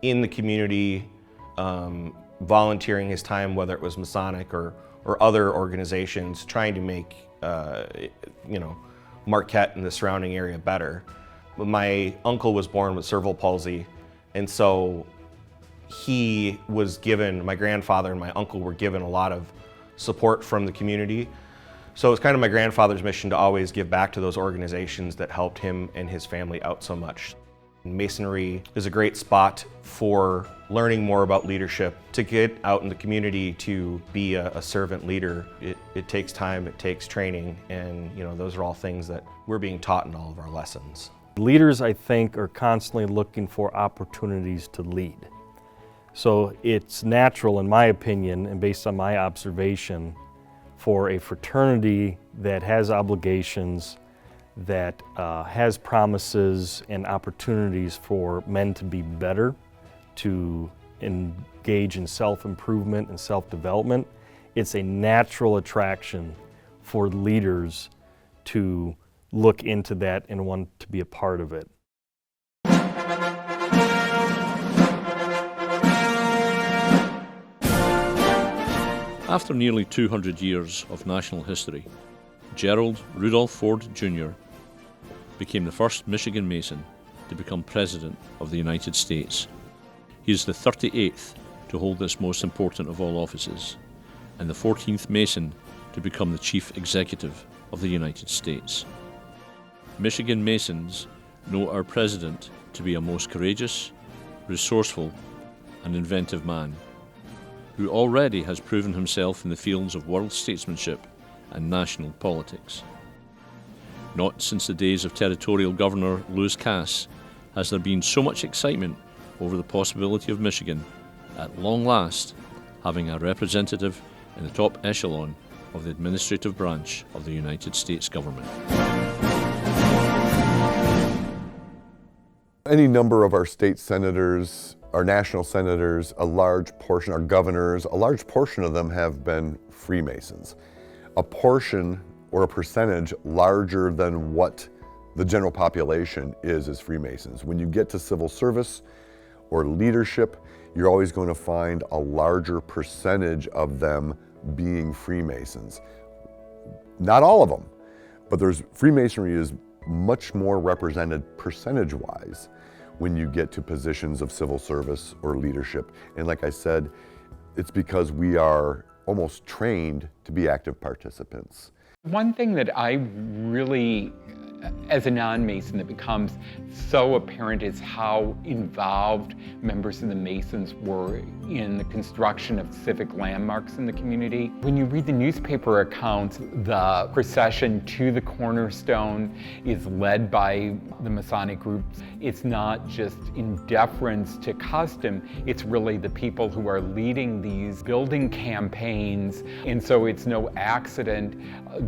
in the community, volunteering his time, whether it was Masonic or other organizations, trying to make Marquette and the surrounding area better. My uncle was born with cerebral palsy, and so my grandfather and my uncle were given a lot of support from the community. So it's kind of my grandfather's mission to always give back to those organizations that helped him and his family out so much. Masonry is a great spot for learning more about leadership, to get out in the community to be a servant leader. It takes time, it takes training, and those are all things that we're being taught in all of our lessons. Leaders, I think, are constantly looking for opportunities to lead. So it's natural, in my opinion, and based on my observation, for a fraternity that has obligations, that has promises and opportunities for men to be better, to engage in self-improvement and self-development. It's a natural attraction for leaders to look into that and want to be a part of it. After nearly 200 years of national history, Gerald Rudolph Ford Jr. became the first Michigan Mason to become President of the United States. He is the 38th to hold this most important of all offices, and the 14th Mason to become the Chief Executive of the United States. Michigan Masons know our President to be a most courageous, resourceful, and inventive man, who already has proven himself in the fields of world statesmanship and national politics. Not since the days of Territorial Governor Lewis Cass has there been so much excitement over the possibility of Michigan, at long last, having a representative in the top echelon of the administrative branch of the United States government. Any number of our state senators, our national senators, a large portion, our governors, a large portion of them have been Freemasons. A portion or a percentage larger than what the general population is Freemasons. When you get to civil service or leadership, you're always going to find a larger percentage of them being Freemasons. Not all of them, but Freemasonry is much more represented percentage-wise when you get to positions of civil service or leadership. And like I said, it's because we are almost trained to be active participants. One thing that I really as a non-Mason, it becomes so apparent is how involved members of the Masons were in the construction of civic landmarks in the community. When you read the newspaper accounts, the procession to the cornerstone is led by the Masonic groups. It's not just in deference to custom, it's really the people who are leading these building campaigns, and so it's no accident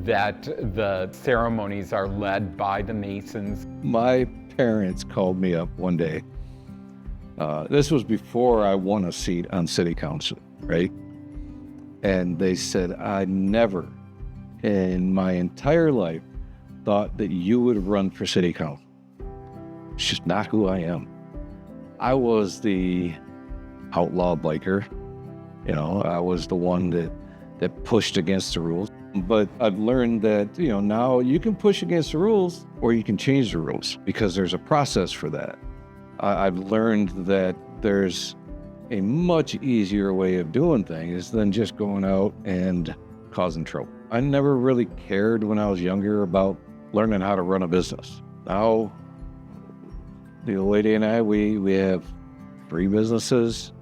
that the ceremonies are led by the Masons. My parents called me up one day. This was before I won a seat on city council, right? And they said, I never in my entire life thought that you would run for city council. It's just not who I am. I was the outlaw biker. You know, I was the one that pushed against the rules. But I've learned that, you know, now you can push against the rules or you can change the rules because there's a process for that. I've learned that there's a much easier way of doing things than just going out and causing trouble. I never really cared when I was younger about learning how to run a business. Now, the old lady and I, we have 3 businesses,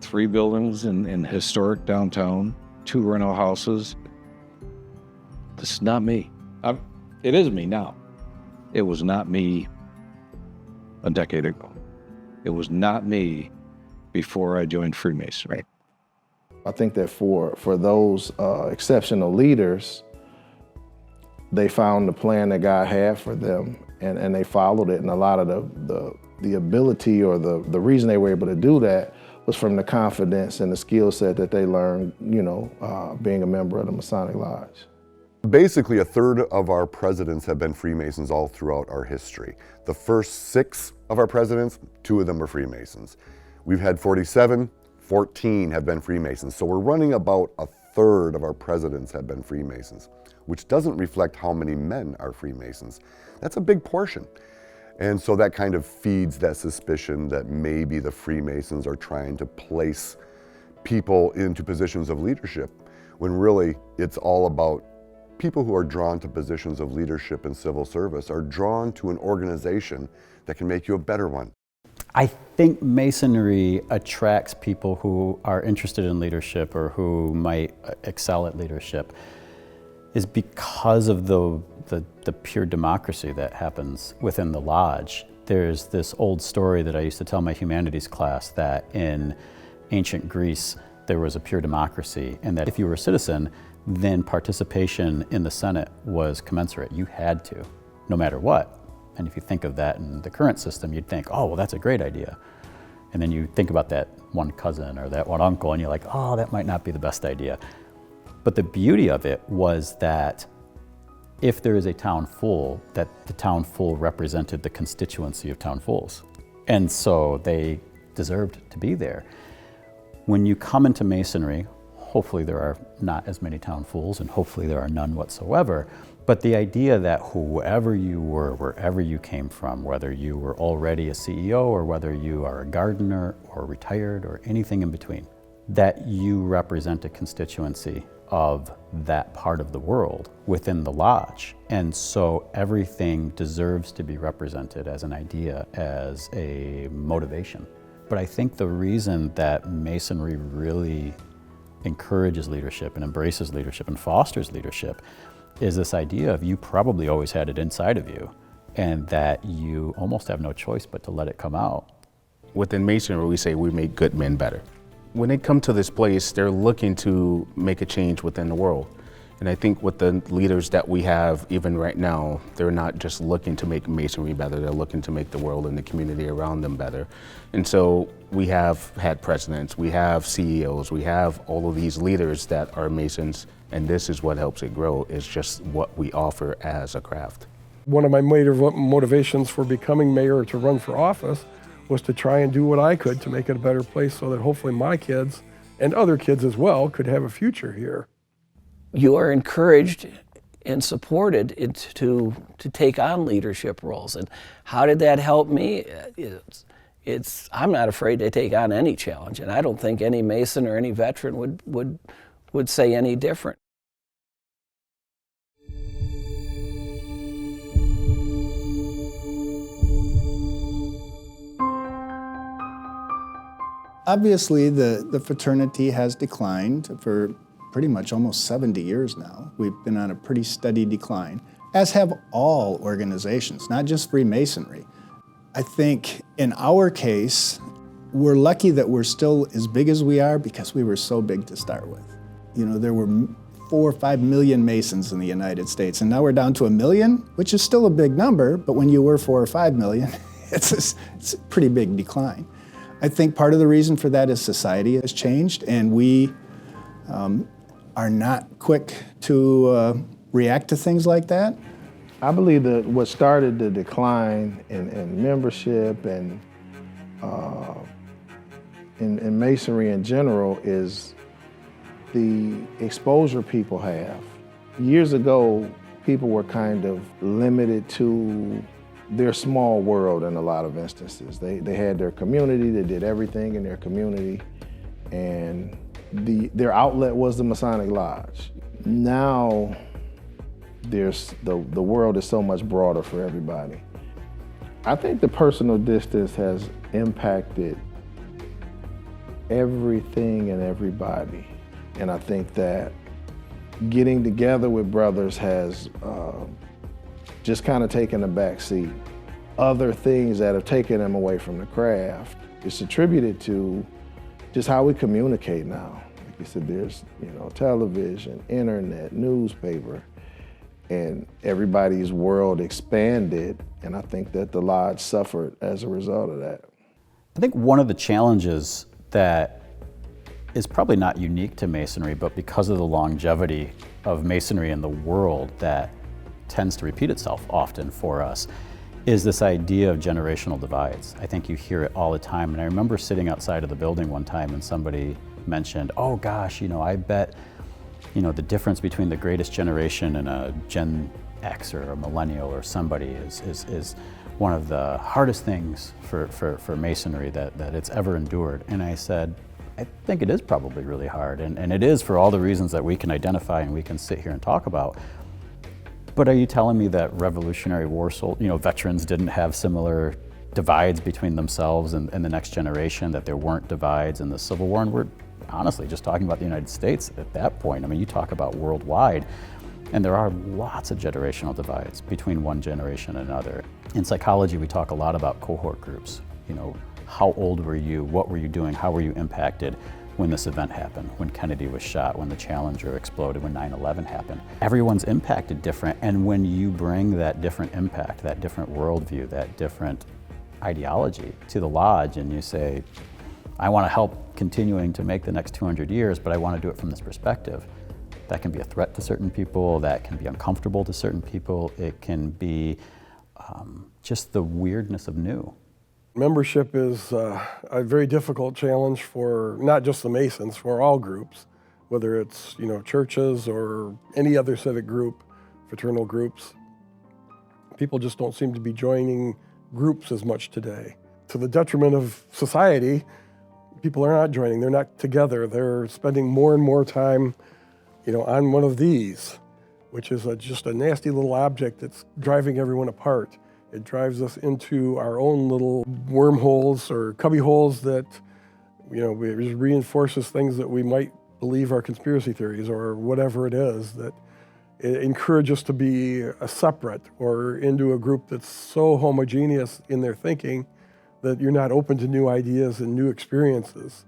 3 buildings in historic downtown, 2 rental houses. This is not me. It is me now. It was not me a decade ago. It was not me before I joined Freemasonry. I think that for those exceptional leaders, they found the plan that God had for them and they followed it. And a lot of the ability or the reason they were able to do that was from the confidence and the skill set that they learned, you know, being a member of the Masonic Lodge. Basically, a third of our presidents have been Freemasons all throughout our history. The first 6 of our presidents, 2 of them are Freemasons. We've had 47, 14 have been Freemasons. So we're running about a third of our presidents have been Freemasons, which doesn't reflect how many men are Freemasons. That's a big portion. And so that kind of feeds that suspicion that maybe the Freemasons are trying to place people into positions of leadership, when really it's all about people who are drawn to positions of leadership and civil service are drawn to an organization that can make you a better one. I think Masonry attracts people who are interested in leadership or who might excel at leadership is because of the pure democracy that happens within the lodge. There's this old story that I used to tell my humanities class that in ancient Greece there was a pure democracy, and that if you were a citizen, then participation in the Senate was commensurate. You had to, no matter what. And if you think of that in the current system, you'd think, oh, well, that's a great idea. And then you think about that one cousin or that one uncle, and you're like, oh, that might not be the best idea. But the beauty of it was that if there is a town full, that the town full represented the constituency of town fulls. And so they deserved to be there. When you come into Masonry, hopefully there are not as many town fulls, and hopefully there are none whatsoever. But the idea that whoever you were, wherever you came from, whether you were already a CEO or whether you are a gardener or retired or anything in between, that you represent a constituency of that part of the world within the lodge. And so everything deserves to be represented as an idea, as a motivation. But I think the reason that Masonry really encourages leadership and embraces leadership and fosters leadership is this idea of you probably always had it inside of you and that you almost have no choice but to let it come out. Within Masonry, we say we make good men better. When they come to this place, they're looking to make a change within the world. And I think with the leaders that we have, even right now, they're not just looking to make Masonry better, they're looking to make the world and the community around them better. And so we have had presidents, we have CEOs, we have all of these leaders that are Masons, and this is what helps it grow, is just what we offer as a craft. One of my motivations for becoming mayor or to run for office was to try and do what I could to make it a better place so that hopefully my kids and other kids as well could have a future here. You are encouraged and supported to take on leadership roles. And how did that help me? I'm not afraid to take on any challenge, and I don't think any Mason or any veteran would say any different. Obviously, the fraternity has declined for pretty much almost 70 years now. We've been on a pretty steady decline, as have all organizations, not just Freemasonry. I think in our case, we're lucky that we're still as big as we are because we were so big to start with. You know, there were 4 or 5 million Masons in the United States, and now we're down to 1 million, which is still a big number, but when you were 4 or 5 million, it's a pretty big decline. I think part of the reason for that is society has changed, and we are not quick to react to things like that. I believe that what started the decline in membership and in Masonry in general is the exposure people have. Years ago, people were kind of limited to their small world in a lot of instances. They had their community, they did everything in their community, and their outlet was the Masonic Lodge. Now, the world is so much broader for everybody. I think the personal distance has impacted everything and everybody. And I think that getting together with brothers has just kind of taken a back seat. Other things that have taken them away from the craft is attributed to just how we communicate now. Like you said, there's television, internet, newspaper, and everybody's world expanded, and I think that the lodge suffered as a result of that. I think one of the challenges that is probably not unique to Masonry, but because of the longevity of Masonry in the world that tends to repeat itself often for us, is this idea of generational divides. I think you hear it all the time, and I remember sitting outside of the building one time and somebody mentioned, oh gosh, I bet the difference between the greatest generation and a Gen X or a millennial or somebody is one of the hardest things for Masonry that it's ever endured. And I said, I think it is probably really hard, and it is for all the reasons that we can identify and we can sit here and talk about. But are you telling me that Revolutionary War veterans didn't have similar divides between themselves and the next generation, that there weren't divides in the Civil War? And we're honestly just talking about the United States at that point. I mean, you talk about worldwide, and there are lots of generational divides between one generation and another. In psychology, we talk a lot about cohort groups. How old were you? What were you doing? How were you impacted when this event happened, when Kennedy was shot, when the Challenger exploded, when 9/11 happened? Everyone's impacted different, and when you bring that different impact, that different worldview, that different ideology to the lodge, and you say, I want to help continuing to make the next 200 years, but I want to do it from this perspective. That can be a threat to certain people, that can be uncomfortable to certain people, it can be just the weirdness of new. Membership is a very difficult challenge for not just the Masons, for all groups, whether it's churches or any other civic group, fraternal groups. People just don't seem to be joining groups as much today. To the detriment of society, people are not joining, they're not together. They're spending more and more time on one of these, which is just a nasty little object that's driving everyone apart. It drives us into our own little wormholes or cubby holes that, it reinforces things that we might believe are conspiracy theories or whatever it is, that it encourages us to be a separate or into a group that's so homogeneous in their thinking that you're not open to new ideas and new experiences.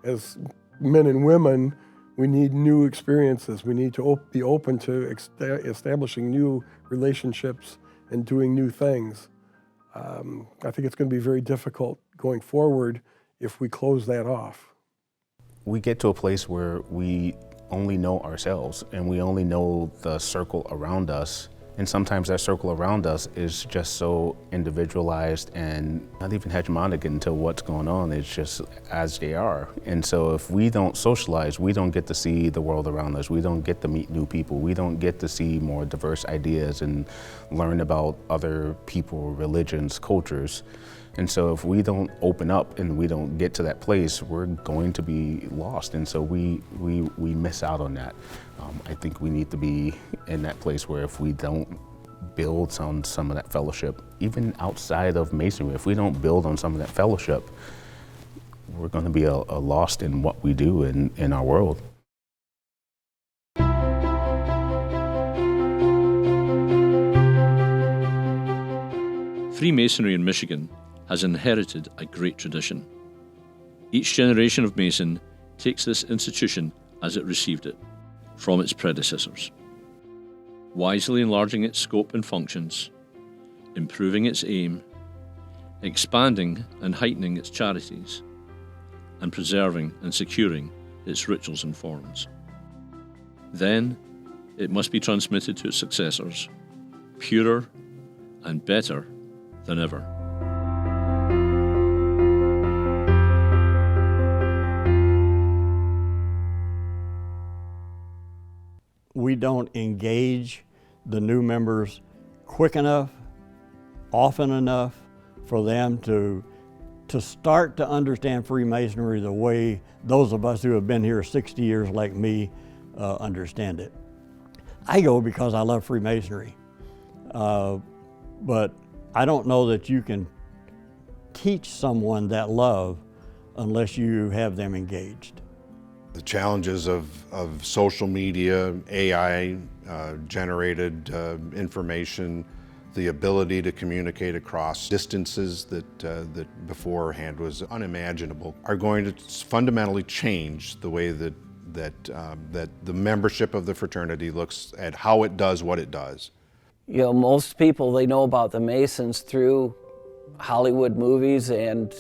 As men and women, we need new experiences. We need to be open to establishing new relationships and doing new things. I think it's going to be very difficult going forward if we close that off. We get to a place where we only know ourselves and we only know the circle around us. And sometimes that circle around us is just so individualized and not even hegemonic into what's going on. It's just as they are. And so if we don't socialize, we don't get to see the world around us. We don't get to meet new people. We don't get to see more diverse ideas and learn about other people, religions, cultures. And so if we don't open up and we don't get to that place, we're going to be lost. And so we miss out on that. I think we need to be in that place where if we don't build on some of that fellowship, even outside of Masonry, if we don't build on some of that fellowship, we're going to be lost in what we do in our world. Freemasonry in Michigan has inherited a great tradition. Each generation of Mason takes this institution as it received it from its predecessors, wisely enlarging its scope and functions, improving its aim, expanding and heightening its charities, and preserving and securing its rituals and forms. Then it must be transmitted to its successors, purer and better than ever. We don't engage the new members quick enough, often enough for them to start to understand Freemasonry the way those of us who have been here 60 years like me understand it. I go because I love Freemasonry, but I don't know that you can teach someone that love unless you have them engaged. The challenges of social media, AI generated information, the ability to communicate across distances that beforehand was unimaginable, are going to fundamentally change the way that the membership of the fraternity looks at how it does what it does. You know, most people, they know about the Masons through Hollywood movies and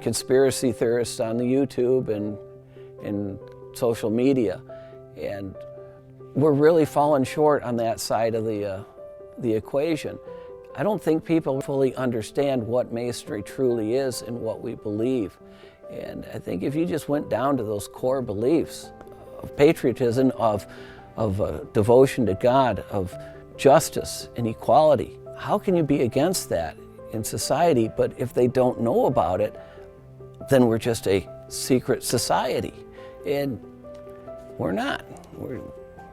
conspiracy theorists on the YouTube and social media. And we're really falling short on that side of the equation. I don't think people fully understand what Masonry truly is and what we believe. And I think if you just went down to those core beliefs of patriotism, of devotion to God, of justice and equality, how can you be against that in society? But if they don't know about it, then we're just a secret society. And we're not.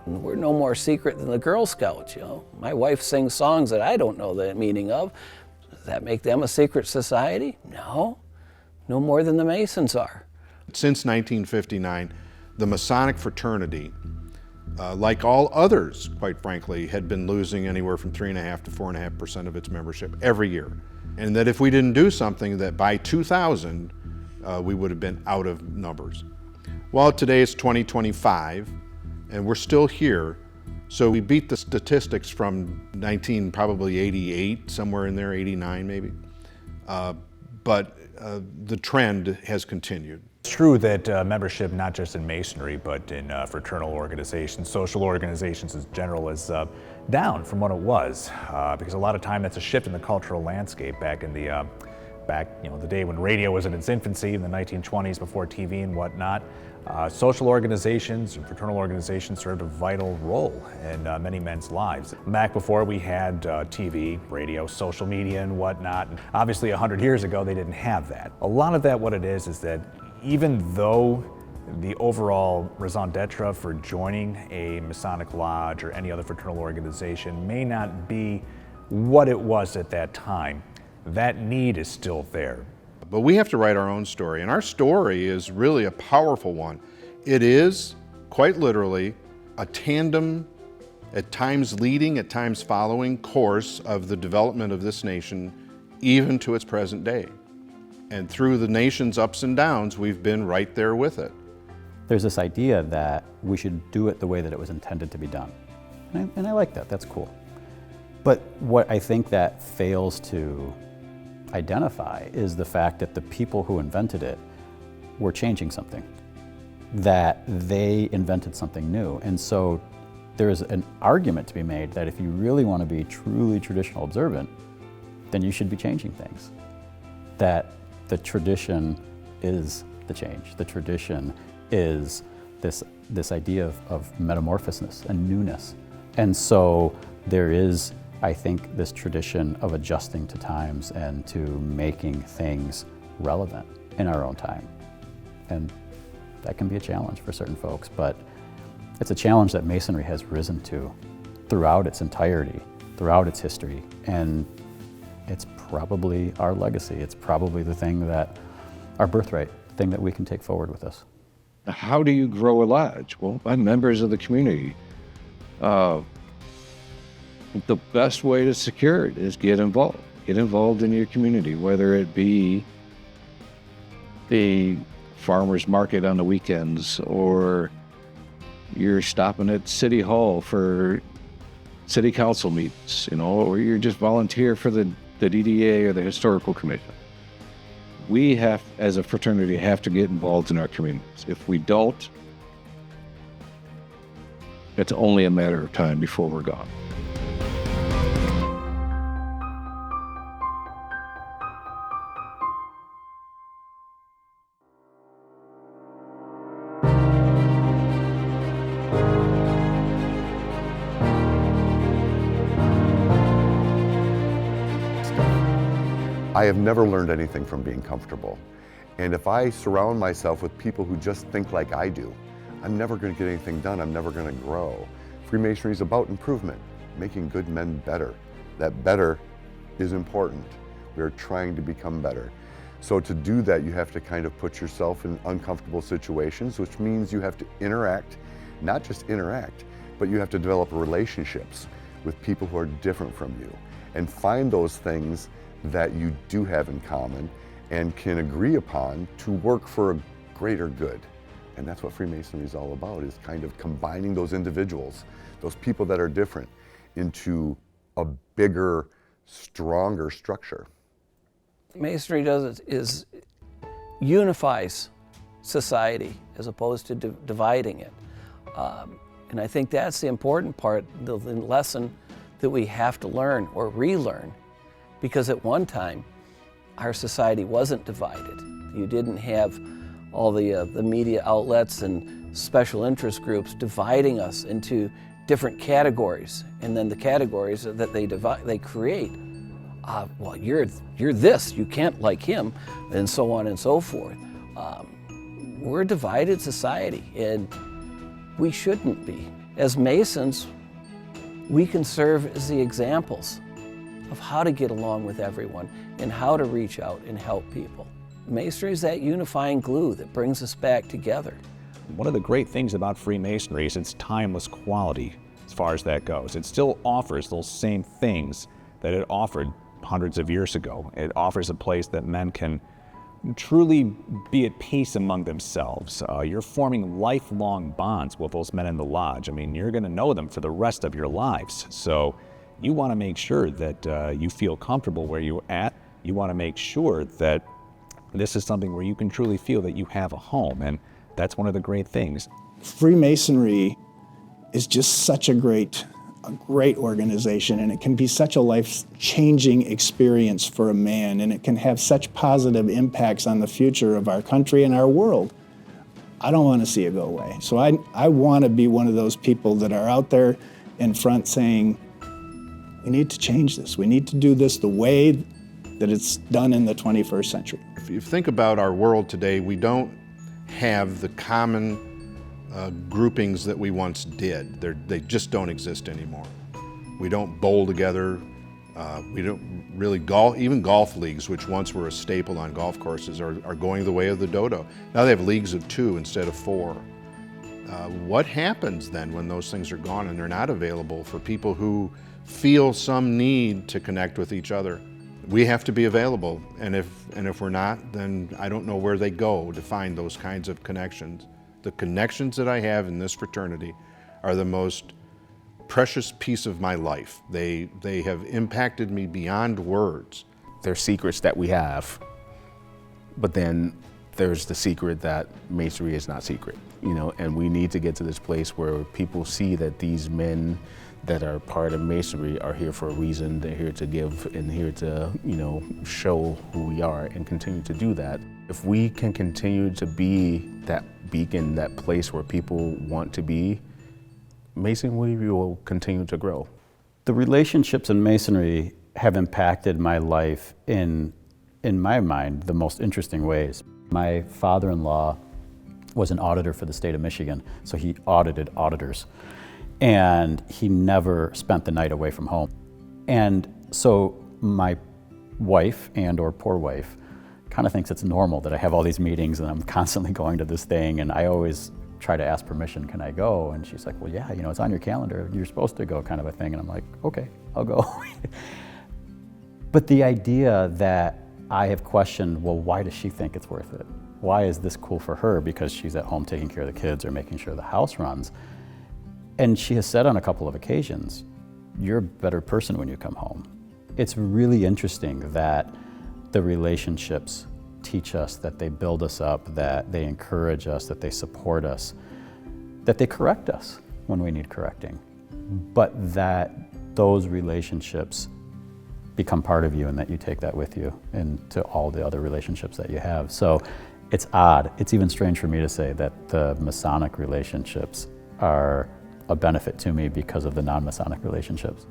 We're no more secret than the Girl Scouts, you know. My wife sings songs that I don't know the meaning of. Does that make them a secret society? No. No more than the Masons are. Since 1959, the Masonic fraternity, like all others, quite frankly, had been losing anywhere from 3.5% to 4.5% of its membership every year. And that if we didn't do something, that by 2000, we would have been out of numbers. Well, today it's 2025, and we're still here. So we beat the statistics from probably 88, somewhere in there, 89 maybe. But the trend has continued. It's true that membership, not just in Masonry, but in fraternal organizations, social organizations in general, is down from what it was, because a lot of time that's a shift in the cultural landscape back in the the day when radio was in its infancy in the 1920s before TV and whatnot. Social organizations and fraternal organizations served a vital role in many men's lives. Back before we had TV, radio, social media and whatnot, and obviously 100 years ago they didn't have that. A lot of that, what it is that even though the overall raison d'etre for joining a Masonic lodge or any other fraternal organization may not be what it was at that time, that need is still there. But we have to write our own story, and our story is really a powerful one. It is, quite literally, a tandem, at times leading, at times following course of the development of this nation, even to its present day. And through the nation's ups and downs, we've been right there with it. There's this idea that we should do it the way that it was intended to be done. And I like that, that's cool. But what I think that fails to identify is the fact that the people who invented it were changing something, that they invented something new. And so there is an argument to be made that if you really want to be truly traditional observant, then you should be changing things. That the tradition is the change. The tradition is this idea of metamorphosis and newness. And so there is, I think, this tradition of adjusting to times and to making things relevant in our own time. And that can be a challenge for certain folks, but it's a challenge that Masonry has risen to throughout its entirety, throughout its history, and it's probably our legacy. It's probably the thing that, our birthright. thing that we can take forward with us. How do you grow a lodge? Well, by members of the community. The best way to secure it is get involved. Get involved in your community, whether it be the farmer's market on the weekends, or you're stopping at City Hall for city council meetings, or you're just volunteer for the DDA or the Historical Commission. We have, as a fraternity, have to get involved in our communities. If we don't, it's only a matter of time before we're gone. I have never learned anything from being comfortable. And if I surround myself with people who just think like I do, I'm never going to get anything done. I'm never going to grow. Freemasonry is about improvement, making good men better. That better is important. We're trying to become better. So to do that, you have to kind of put yourself in uncomfortable situations, which means you have to interact, not just interact, but you have to develop relationships with people who are different from you and find those things that you do have in common and can agree upon to work for a greater good. And that's what Freemasonry is all about, is kind of combining those individuals, those people that are different, into a bigger, stronger structure. Masonry is unifies society as opposed to dividing it. And I think that's the important part, the lesson that we have to learn or relearn. Because at one time, our society wasn't divided. You didn't have all the media outlets and special interest groups dividing us into different categories, and then the categories that they create. Well, you're this, you can't like him, and so on and so forth. We're a divided society, and we shouldn't be. As Masons, we can serve as the examples of how to get along with everyone and how to reach out and help people. Masonry is that unifying glue that brings us back together. One of the great things about Freemasonry is its timeless quality as far as that goes. It still offers those same things that it offered hundreds of years ago. It offers a place that men can truly be at peace among themselves. You're forming lifelong bonds with those men in the lodge. I mean, you're going to know them for the rest of your lives. So you want to make sure that you feel comfortable where you're at. You want to make sure that this is something where you can truly feel that you have a home, and that's one of the great things. Freemasonry is just such a great organization, and it can be such a life-changing experience for a man, and it can have such positive impacts on the future of our country and our world. I don't want to see it go away. So I want to be one of those people that are out there in front saying, we need to change this. We need to do this the way that it's done in the 21st century. If you think about our world today, we don't have the common groupings that we once did. They just don't exist anymore. We don't bowl together. We don't really golf. Even golf leagues, which once were a staple on golf courses, are going the way of the dodo. Now they have leagues of 2 instead of 4. What happens then when those things are gone and they're not available for people who feel some need to connect with each other? We have to be available, and if we're not, then I don't know where they go to find those kinds of connections. The connections that I have in this fraternity are the most precious piece of my life. They have impacted me beyond words. There's secrets that we have, but then there's the secret that Masonry is not secret, and we need to get to this place where people see that these men that are part of Masonry are here for a reason. They're here to give and here to, show who we are and continue to do that. If we can continue to be that beacon, that place where people want to be, Masonry will continue to grow. The relationships in Masonry have impacted my life in my mind, the most interesting ways. My father-in-law was an auditor for the state of Michigan, so he audited auditors. And he never spent the night away from home. And so my wife, and or poor wife, kind of thinks it's normal that I have all these meetings and I'm constantly going to this thing, and I always try to ask permission, can I go? And she's like, well, yeah, you know, it's on your calendar, you're supposed to go, kind of a thing. And I'm like, okay, I'll go. But the idea that I have questioned, well, why does she think it's worth it? Why is this cool for her? Because she's at home taking care of the kids or making sure the house runs. And she has said on a couple of occasions, you're a better person when you come home. It's really interesting that the relationships teach us, that they build us up, that they encourage us, that they support us, that they correct us when we need correcting, but that those relationships become part of you and that you take that with you into all the other relationships that you have. So it's odd. It's even strange for me to say that the Masonic relationships are a benefit to me because of the non-Masonic relationships.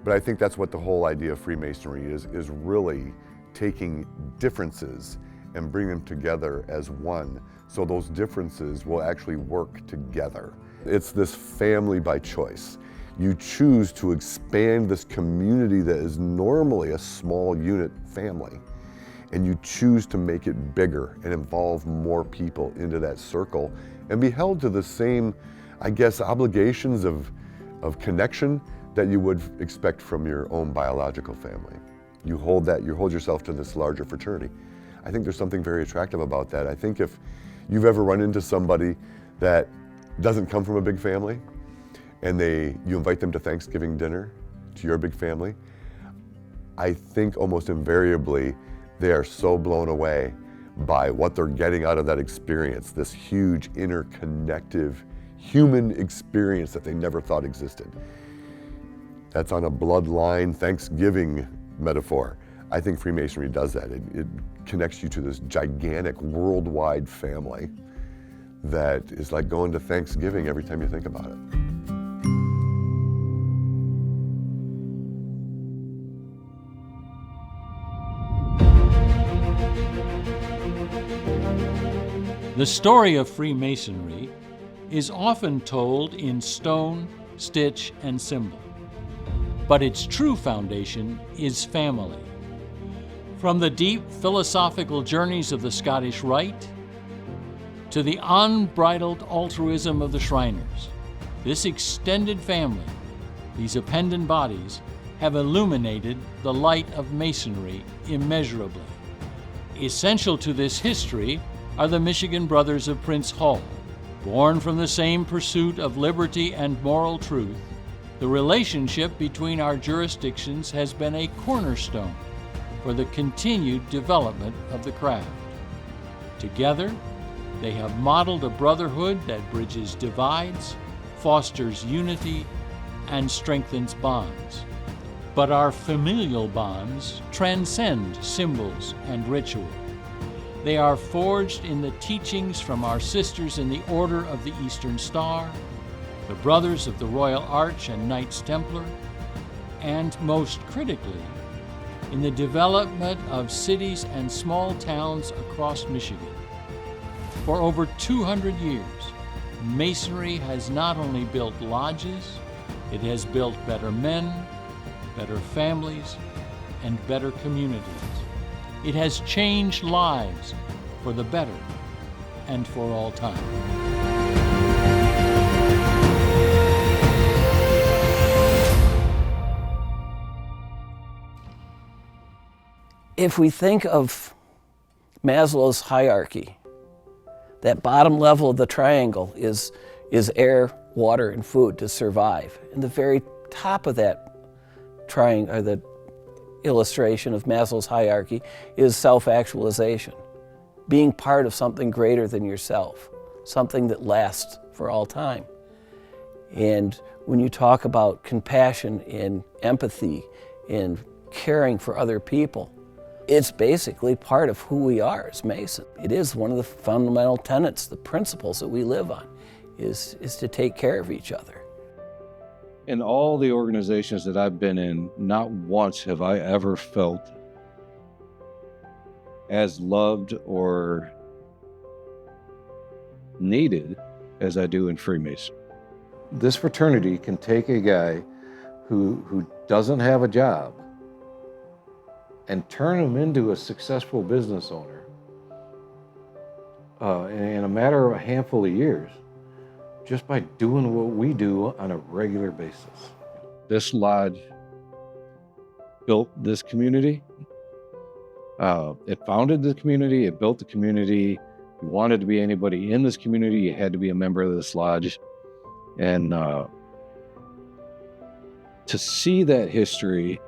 But I think that's what the whole idea of Freemasonry is really taking differences and bringing them together as one, so those differences will actually work together. It's this family by choice. You choose to expand this community that is normally a small unit family, and you choose to make it bigger and involve more people into that circle and be held to the same, I guess, obligations of connection that you would expect from your own biological family. You hold yourself to this larger fraternity. I think there's something very attractive about that. I think if you've ever run into somebody that doesn't come from a big family and you invite them to Thanksgiving dinner, to your big family, I think almost invariably they are so blown away by what they're getting out of that experience, this huge interconnective human experience that they never thought existed. That's on a bloodline Thanksgiving metaphor. I think Freemasonry does that. It connects you to this gigantic worldwide family that is like going to Thanksgiving every time you think about it. The story of Freemasonry is often told in stone, stitch, and symbol, but its true foundation is family. From the deep philosophical journeys of the Scottish Rite to the unbridled altruism of the Shriners, this extended family, these appendant bodies, have illuminated the light of Masonry immeasurably. Essential to this history are the Michigan Brothers of Prince Hall. Born from the same pursuit of liberty and moral truth, the relationship between our jurisdictions has been a cornerstone for the continued development of the craft. Together, they have modeled a brotherhood that bridges divides, fosters unity, and strengthens bonds. But our familial bonds transcend symbols and ritual. They are forged in the teachings from our sisters in the Order of the Eastern Star, the Brothers of the Royal Arch and Knights Templar, and most critically, in the development of cities and small towns across Michigan. For over 200 years, Masonry has not only built lodges, it has built better men, better families, and better communities. It has changed lives for the better and for all time. If we think of Maslow's hierarchy, that bottom level of the triangle is air, water, and food to survive. And the very top of that triangle, or the illustration of Maslow's hierarchy, is self-actualization, being part of something greater than yourself, something that lasts for all time. And when you talk about compassion and empathy and caring for other people, it's basically part of who we are as Masons. It is one of the fundamental tenets, the principles that we live on, is to take care of each other. In all the organizations that I've been in, not once have I ever felt as loved or needed as I do in Freemasonry. This fraternity can take a guy who doesn't have a job and turn them into a successful business owner in a matter of a handful of years, just by doing what we do on a regular basis. This lodge built this community. It founded the community, it built the community. If you wanted to be anybody in this community, you had to be a member of this lodge. And to see that history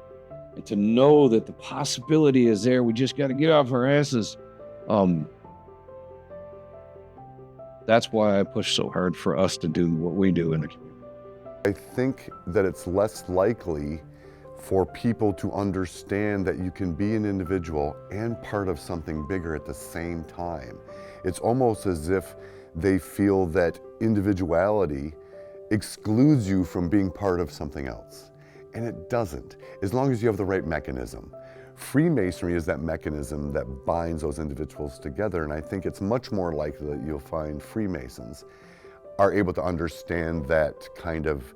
and to know that the possibility is there, we just got to get off our asses. That's why I push so hard for us to do what we do in the community. I think that it's less likely for people to understand that you can be an individual and part of something bigger at the same time. It's almost as if they feel that individuality excludes you from being part of something else. And it doesn't, as long as you have the right mechanism. Freemasonry is that mechanism that binds those individuals together, and I think it's much more likely that you'll find Freemasons are able to understand that kind of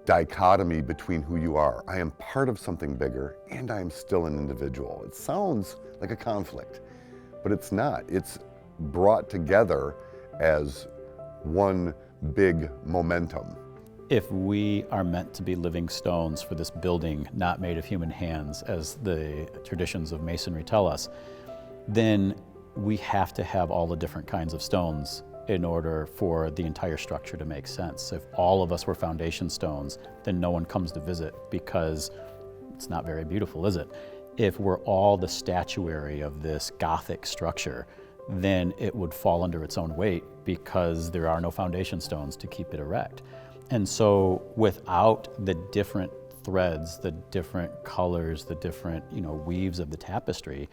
dichotomy between who you are. I am part of something bigger, and I am still an individual. It sounds like a conflict, but it's not. It's brought together as one big momentum. If we are meant to be living stones for this building not made of human hands, as the traditions of Masonry tell us, then we have to have all the different kinds of stones in order for the entire structure to make sense. If all of us were foundation stones, then no one comes to visit because it's not very beautiful, is it? If we're all the statuary of this Gothic structure, then it would fall under its own weight because there are no foundation stones to keep it erect. And so without the different threads, the different colors, the different weaves of the tapestry,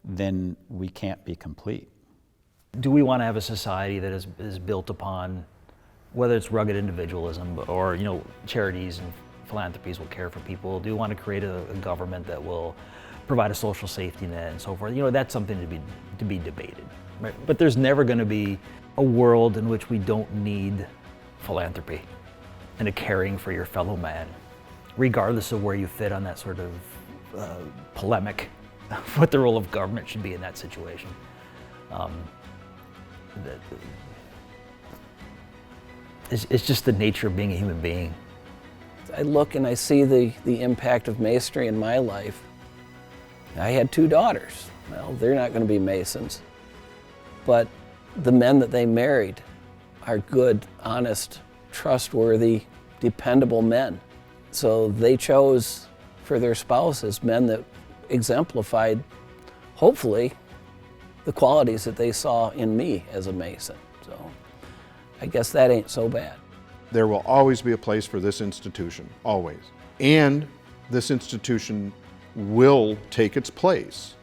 then we can't be complete. Do we want to have a society that is built upon, whether it's rugged individualism or charities and philanthropies will care for people? Do we want to create a government that will provide a social safety net and so forth? That's something to be debated, right? But there's never going to be a world in which we don't need philanthropy and a caring for your fellow man, regardless of where you fit on that sort of polemic of what the role of government should be in that situation. It's just the nature of being a human being. I look and I see the impact of Masonry in my life. I had 2 daughters. Well, they're not going to be Masons, but the men that they married are good, honest, trustworthy, dependable men. So they chose for their spouses men that exemplified, hopefully, the qualities that they saw in me as a Mason. So I guess that ain't so bad. There will always be a place for this institution, always. And this institution will take its place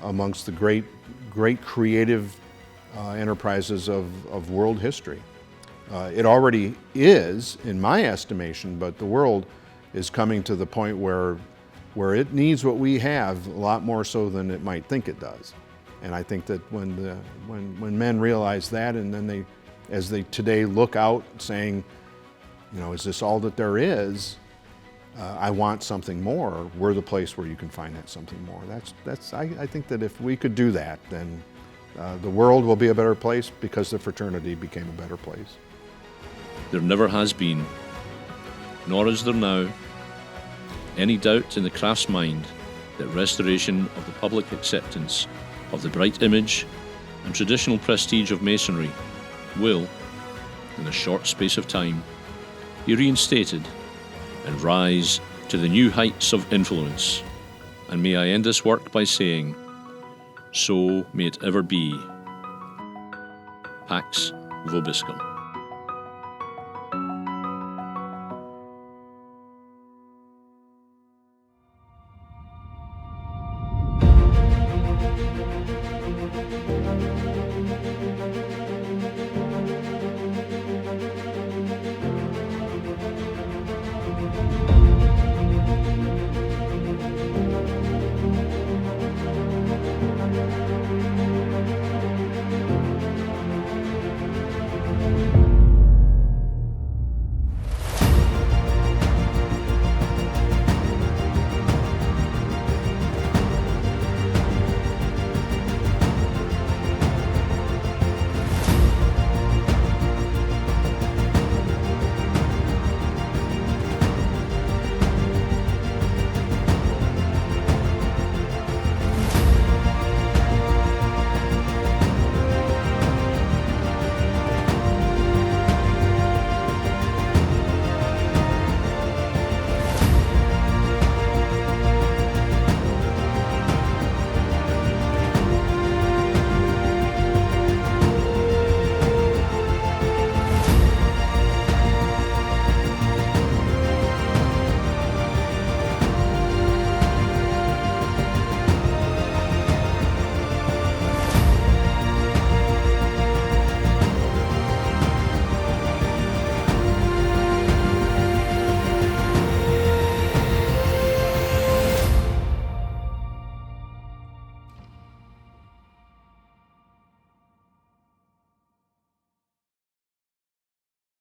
amongst the great creative enterprises of world history. It already is, in my estimation, but the world is coming to the point where it needs what we have a lot more so than it might think it does. And I think that when men realize that, and then as they today look out saying, is this all that there is? I want something more. We're the place where you can find that something more. I think that if we could do that, then the world will be a better place because the fraternity became a better place. There never has been, nor is there now, any doubt in the craft's mind that restoration of the public acceptance of the bright image and traditional prestige of Masonry will, in a short space of time, be reinstated and rise to the new heights of influence. And may I end this work by saying, so may it ever be. Pax Vobiscum.